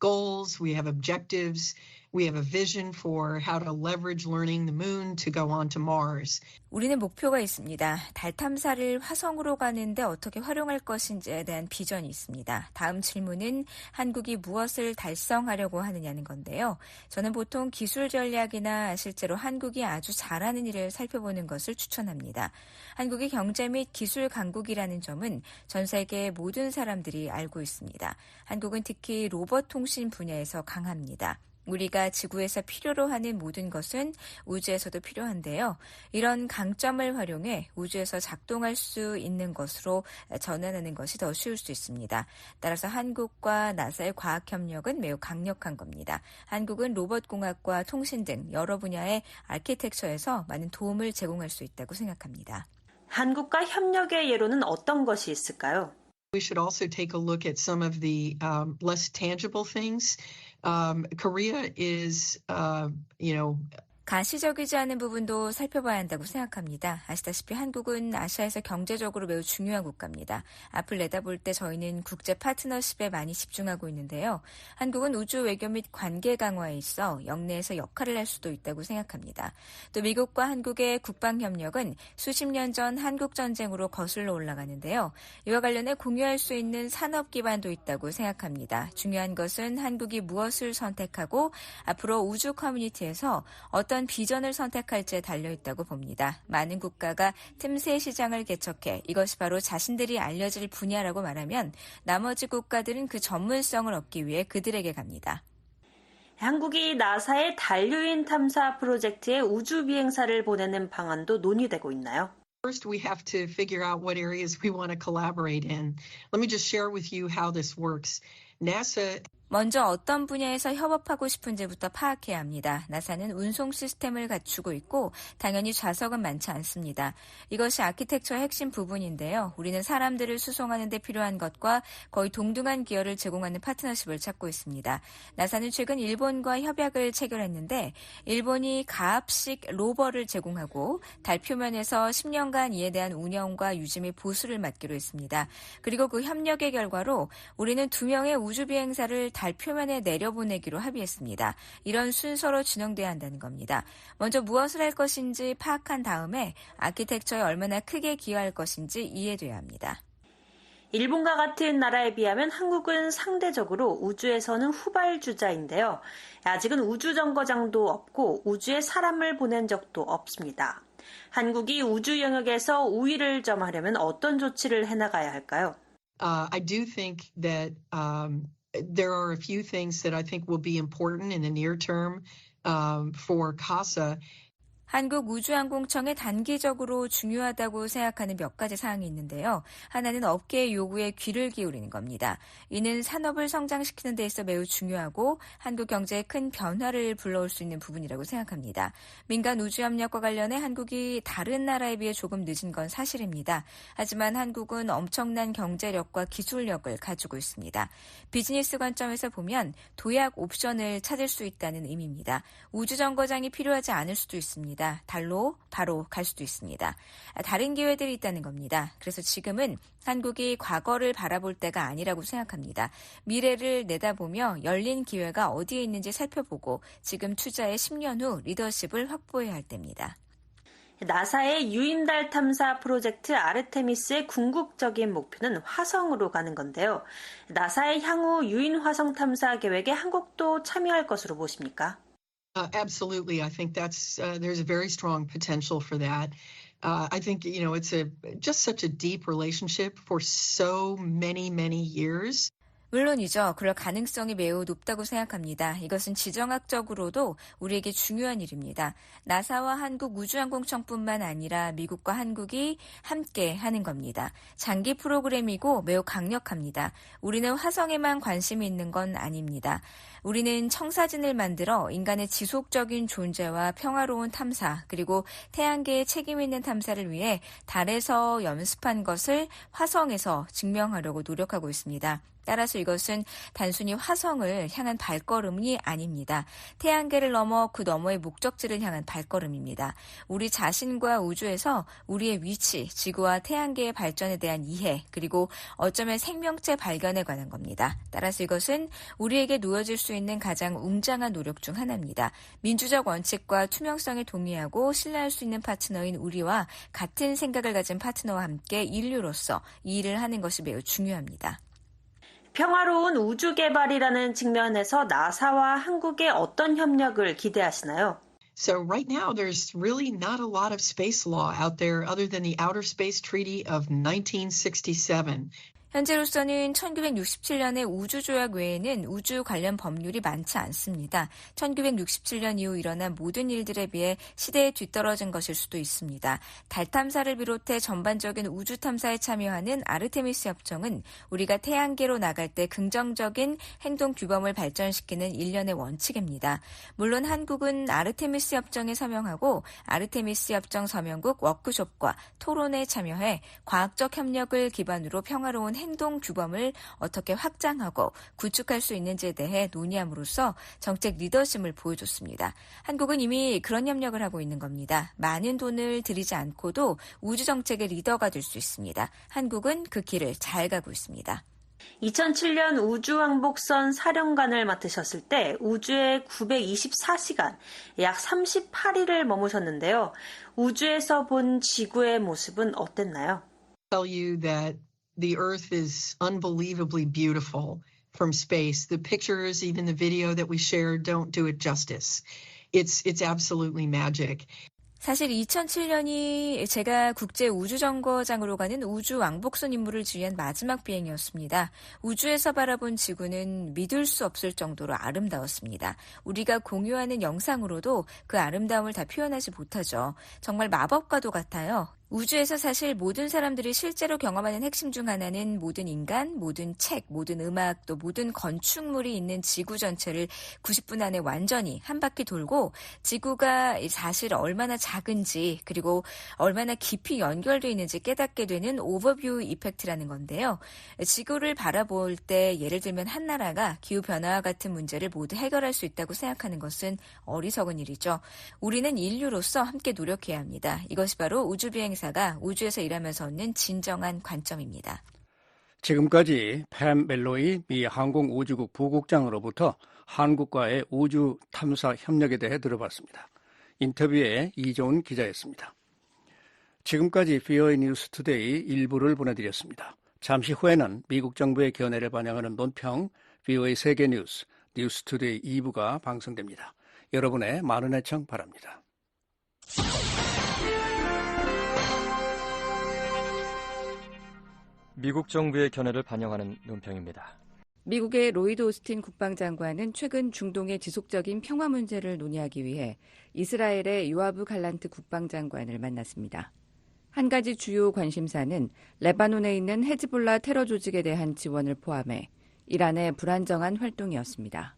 goals, we have objectives, we have a vision for how to leverage learning the moon to go on to Mars. 우리는 목표가 있습니다. 달 탐사를 화성으로 가는데 어떻게 활용할 것인지에 대한 비전이 있습니다. 다음 질문은 한국이 무엇을 달성하려고 하느냐는 건데요. 저는 보통 기술 전략이나 실제로 한국이 아주 잘하는 일을 살펴보는 것을 추천합니다. 한국이 경제 및 기술 강국이라는 점은 전 세계 모든 사람들이 알고 있습니다. 한국은 특히 로봇 통신 분야에서 강합니다. 우리가 지구에서 필요로 하는 모든 것은 우주에서도 필요한데요. 이런 강점을 활용해 우주에서 작동할 수 있는 것으로 전환하는 것이 더 쉬울 수 있습니다. 따라서 한국과 나사의 과학 협력은 매우 강력한 겁니다. 한국은 로봇공학과 통신 등 여러 분야의 아키텍처에서 많은 도움을 제공할 수 있다고 생각합니다. 한국과 협력의 예로는 어떤 것이 있을까요? We should also take a look at some of the less tangible things. Korea is, 가시적이지 않은 부분도 살펴봐야 한다고 생각합니다. 아시다시피 한국은 아시아에서 경제적으로 매우 중요한 국가입니다. 앞을 내다볼 때 저희는 국제 파트너십에 많이 집중하고 있는데요. 한국은 우주 외교 및 관계 강화에 있어 영내에서 역할을 할 수도 있다고 생각합니다. 또 미국과 한국의 국방협력은 수십 년 전 한국전쟁으로 거슬러 올라가는데요. 이와 관련해 공유할 수 있는 산업 기반도 있다고 생각합니다. 중요한 것은 한국이 무엇을 선택하고 앞으로 우주 커뮤니티에서 어떤 비전을 선택할지에 달려있다고 봅니다. 많은 국가가 틈새 시장을 개척해 이것이 바로 자신들이 알려질 분야라고 말하면 나머지 국가들은 그 전문성을 얻기 위해 그들에게 갑니다. 한국이 나사의 달 유인 탐사 프로젝트에 우주 비행사를 보내는 방안도 논의되고 있나요? First, we have to figure out what areas we want to collaborate in. Let me just share with you how this works. NASA 먼저 어떤 분야에서 협업하고 싶은지부터 파악해야 합니다. 나사는 운송 시스템을 갖추고 있고 당연히 좌석은 많지 않습니다. 이것이 아키텍처의 핵심 부분인데요. 우리는 사람들을 수송하는 데 필요한 것과 거의 동등한 기여를 제공하는 파트너십을 찾고 있습니다. 나사는 최근 일본과 협약을 체결했는데 일본이 가압식 로버를 제공하고 달 표면에서 10년간 이에 대한 운영과 유지 및 보수를 맡기로 했습니다. 그리고 그 협력의 결과로 우리는 2명의 우주 비행사를 달 표면에 내려보내기로 합의했습니다. 이런 순서로 진행돼야 한다는 겁니다. 먼저 무엇을 할 것인지 파악한 다음에 아키텍처에 얼마나 크게 기여할 것인지 이해돼야 합니다. 일본과 같은 나라에 비하면 한국은 상대적으로 우주에서는 후발주자인데요. 아직은 우주정거장도 없고 우주에 사람을 보낸 적도 없습니다. 한국이 우주 영역에서 우위를 점하려면 어떤 조치를 해나가야 할까요? I do think that there are a few things that I think will be important in the near term for CASA. 한국우주항공청에 단기적으로 중요하다고 생각하는 몇 가지 사항이 있는데요. 하나는 업계의 요구에 귀를 기울이는 겁니다. 이는 산업을 성장시키는 데 있어 매우 중요하고 한국 경제에 큰 변화를 불러올 수 있는 부분이라고 생각합니다. 민간 우주협력과 관련해 한국이 다른 나라에 비해 조금 늦은 건 사실입니다. 하지만 한국은 엄청난 경제력과 기술력을 가지고 있습니다. 비즈니스 관점에서 보면 도약 옵션을 찾을 수 있다는 의미입니다. 우주정거장이 필요하지 않을 수도 있습니다. 달로 바로 갈 수도 있습니다. 다른 기회들이 있다는 겁니다. 그래서 지금은 한국이 과거를 바라볼 때가 아니라고 생각합니다. 미래를 내다보며 열린 기회가 어디에 있는지 살펴보고 지금 투자의 10년 후 리더십을 확보해야 할 때입니다. 나사의 유인달 탐사 프로젝트 아르테미스의 궁극적인 목표는 화성으로 가는 건데요. 나사의 향후 유인 화성 탐사 계획에 한국도 참여할 것으로 보십니까? Absolutely. I think there's a very strong potential for that. I think, it's just such a deep relationship for so many, many years. 물론이죠. 그럴 가능성이 매우 높다고 생각합니다. 이것은 지정학적으로도 우리에게 중요한 일입니다. 나사와 한국우주항공청뿐만 아니라 미국과 한국이 함께 하는 겁니다. 장기 프로그램이고 매우 강력합니다. 우리는 화성에만 관심이 있는 건 아닙니다. 우리는 청사진을 만들어 인간의 지속적인 존재와 평화로운 탐사 그리고 태양계의 책임 있는 탐사를 위해 달에서 연습한 것을 화성에서 증명하려고 노력하고 있습니다. 따라서 이것은 단순히 화성을 향한 발걸음이 아닙니다. 태양계를 넘어 그 너머의 목적지를 향한 발걸음입니다. 우리 자신과 우주에서 우리의 위치, 지구와 태양계의 발전에 대한 이해, 그리고 어쩌면 생명체 발견에 관한 겁니다. 따라서 이것은 우리에게 놓여질 수 있는 가장 웅장한 노력 중 하나입니다. 민주적 원칙과 투명성에 동의하고 신뢰할 수 있는 파트너인 우리와 같은 생각을 가진 파트너와 함께 인류로서 이 일을 하는 것이 매우 중요합니다. 평화로운 우주 개발이라는 측면에서 나사와 한국의 어떤 협력을 기대하시나요? So right now there's really not a lot of space law out there other than the Outer Space Treaty of 1967. 현재로서는 1967년의 우주조약 외에는 우주 관련 법률이 많지 않습니다. 1967년 이후 일어난 모든 일들에 비해 시대에 뒤떨어진 것일 수도 있습니다. 달 탐사를 비롯해 전반적인 우주 탐사에 참여하는 아르테미스 협정은 우리가 태양계로 나갈 때 긍정적인 행동 규범을 발전시키는 일련의 원칙입니다. 물론 한국은 아르테미스 협정에 서명하고 아르테미스 협정 서명국 워크숍과 토론에 참여해 과학적 협력을 기반으로 평화로운 행동 규범을 어떻게 확장하고 구축할 수 있는지에 대해 논의함으로써 정책 리더십을 보여줬습니다. 한국은 이미 그런 협력을 하고 있는 겁니다. 많은 돈을 들이지 않고도 우주 정책의 리더가 될 수 있습니다. 한국은 그 길을 잘 가고 있습니다. 2007년 우주왕복선 사령관을 맡으셨을 때 우주에 924시간, 약 38일을 머무셨는데요. 우주에서 본 지구의 모습은 어땠나요? Tell you that the Earth is unbelievably beautiful from space. The pictures, even the video that we shared, don't do it justice. It's absolutely magic. 사실 2007년이 제가 국제우주정거장으로 가는 우주왕복선 임무를 지휘한 마지막 비행이었습니다. 우주에서 바라본 지구는 믿을 수 없을 정도로 아름다웠습니다. 우리가 공유하는 영상으로도 그 아름다움을 다 표현하지 못하죠. 정말 마법과도 같아요. 우주에서 사실 모든 사람들이 실제로 경험하는 핵심 중 하나는 모든 인간, 모든 책, 모든 음악, 또 모든 건축물이 있는 지구 전체를 90분 안에 완전히 한 바퀴 돌고 지구가 사실 얼마나 작은지 그리고 얼마나 깊이 연결되어 있는지 깨닫게 되는 오버뷰 이펙트라는 건데요. 지구를 바라볼 때 예를 들면 한 나라가 기후변화와 같은 문제를 모두 해결할 수 있다고 생각하는 것은 어리석은 일이죠. 우리는 인류로서 함께 노력해야 합니다. 이것이 바로 우주비행사가 우주에서 일하면서 얻는 진정한 관점입니다. 지금까지 팸 멜로이 미 항공우주국 부국장으로부터 한국과의 우주 탐사 협력에 대해 들어봤습니다. 인터뷰에 이종훈 기자였습니다. 지금까지 VOA 뉴스 투데이 일부를 보내드렸습니다. 잠시 후에는 미국 정부의 견해를 반영하는 논평 VOA 세계 뉴스, 뉴스 투데이 2부가 방송됩니다. 여러분의 많은 애청 바랍니다. 미국 정부의 견해를 반영하는 논평입니다. 미국의 로이드 오스틴 국방장관은 최근 중동의 지속적인 평화 문제를 논의하기 위해 이스라엘의 요아브 갈란트 국방장관을 만났습니다. 한 가지 주요 관심사는 레바논에 있는 헤즈볼라 테러 조직에 대한 지원을 포함해 이란의 불안정한 활동이었습니다.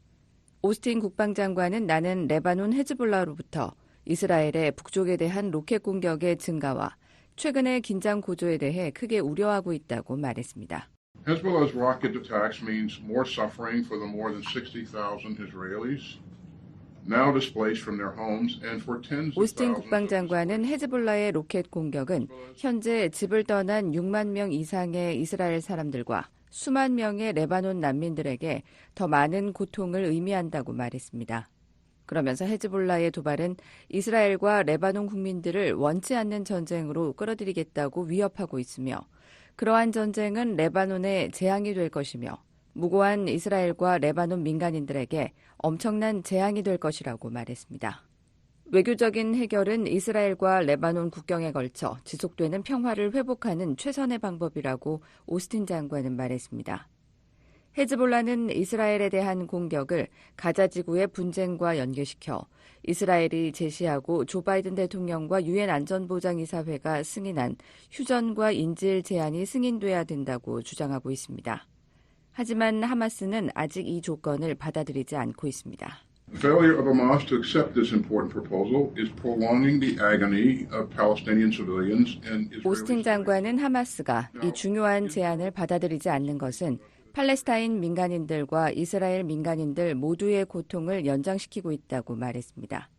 오스틴 국방장관은 나는 레바논 헤즈볼라로부터 이스라엘의 북쪽에 대한 로켓 공격의 증가와 최근의 긴장 고조에 대해 크게 우려하고 있다고 말했습니다. Hezbollah's rocket attacks means more suffering for the more than 60,000 Israelis now displaced from their homes and for tens of 오스틴 thousands. 국방장관은 헤즈볼라의 로켓 공격은 현재 집을 떠난 6만 명 이상의 이스라엘 사람들과 수만 명의 레바논 난민들에게 더 많은 고통을 의미한다고 말했습니다. 그러면서 헤즈볼라의 도발은 이스라엘과 레바논 국민들을 원치 않는 전쟁으로 끌어들이겠다고 위협하고 있으며 그러한 전쟁은 레바논의 재앙이 될 것이며 무고한 이스라엘과 레바논 민간인들에게 엄청난 재앙이 될 것이라고 말했습니다. 외교적인 해결은 이스라엘과 레바논 국경에 걸쳐 지속되는 평화를 회복하는 최선의 방법이라고 오스틴 장관은 말했습니다. 헤즈볼라는 이스라엘에 대한 공격을 가자 지구의 분쟁과 연계시켜 이스라엘이 제시하고 조 바이든 대통령과 유엔 안전보장이사회가 승인한 휴전과 인질 제한이 승인돼야 된다고 주장하고 있습니다. 하지만 하마스는 아직 이 조건을 받아들이지 않고 있습니다. The failure of Hamas to accept this important proposal is prolonging the agony of Palestinian civilians and Israeli. 오스틴 장관은 하마스가 이 중요한 제안을 받아들이지 않는 것은 팔레스타인 민간인들과 이스라엘 민간인들 모두의 고통을 연장시키고 있다고 말했습니다.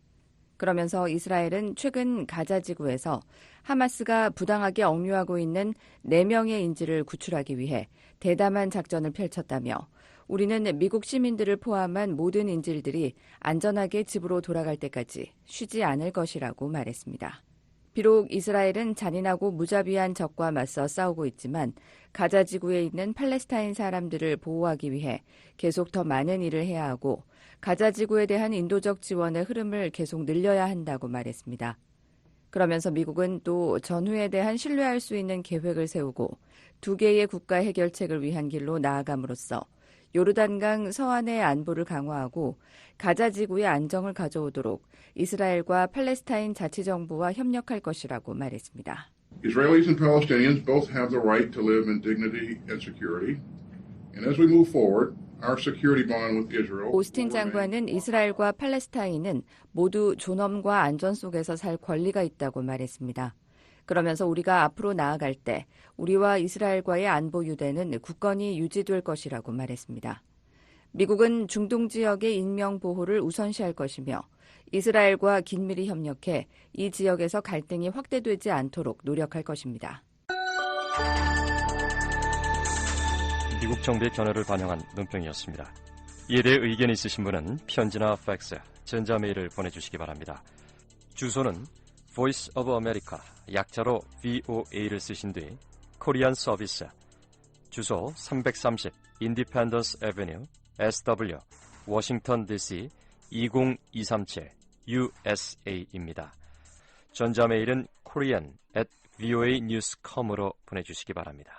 그러면서 이스라엘은 최근 가자 지구에서 하마스가 부당하게 억류하고 있는 4명의 인질을 구출하기 위해 대담한 작전을 펼쳤다며 우리는 미국 시민들을 포함한 모든 인질들이 안전하게 집으로 돌아갈 때까지 쉬지 않을 것이라고 말했습니다. 비록 이스라엘은 잔인하고 무자비한 적과 맞서 싸우고 있지만 가자 지구에 있는 팔레스타인 사람들을 보호하기 위해 계속 더 많은 일을 해야 하고 가자 지구에 대한 인도적 지원의 흐름을 계속 늘려야 한다고 말했습니다. 그러면서 미국은 또 전후에 대한 신뢰할 수 있는 계획을 세우고 2개의 국가 해결책을 위한 길로 나아감으로써 요르단강 서안의 안보를 강화하고 가자 지구의 안정을 가져오도록 이스라엘과 팔레스타인 자치정부와 협력할 것이라고 말했습니다. Israelis and Palestinians both have the right to live in dignity and security. And as we move forward, our security bond with Israel. 오스틴 장관은 이스라엘과 팔레스타인은 모두 존엄과 안전 속에서 살 권리가 있다고 말했습니다. 그러면서 우리가 앞으로 나아갈 때 우리와 이스라엘과의 안보 유대는 굳건히 유지될 것이라고 말했습니다. 미국은 중동 지역의 인명 보호를 우선시할 것이며 이스라엘과 긴밀히 협력해 이 지역에서 갈등이 확대되지 않도록 노력할 것입니다. 미국 정부의 견해를 반영한 논평이었습니다. 이에 대해 의견이 있으신 분은 편지나 팩스, 전자메일을 보내주시기 바랍니다. 주소는 Voice of America, 약자로 VOA를 쓰신 뒤 코리안 서비스, 주소 330 Independence Avenue, SW, 워싱턴 DC 20237 USA입니다. 전자메일은 korean@voanews.com으로 보내주시기 바랍니다.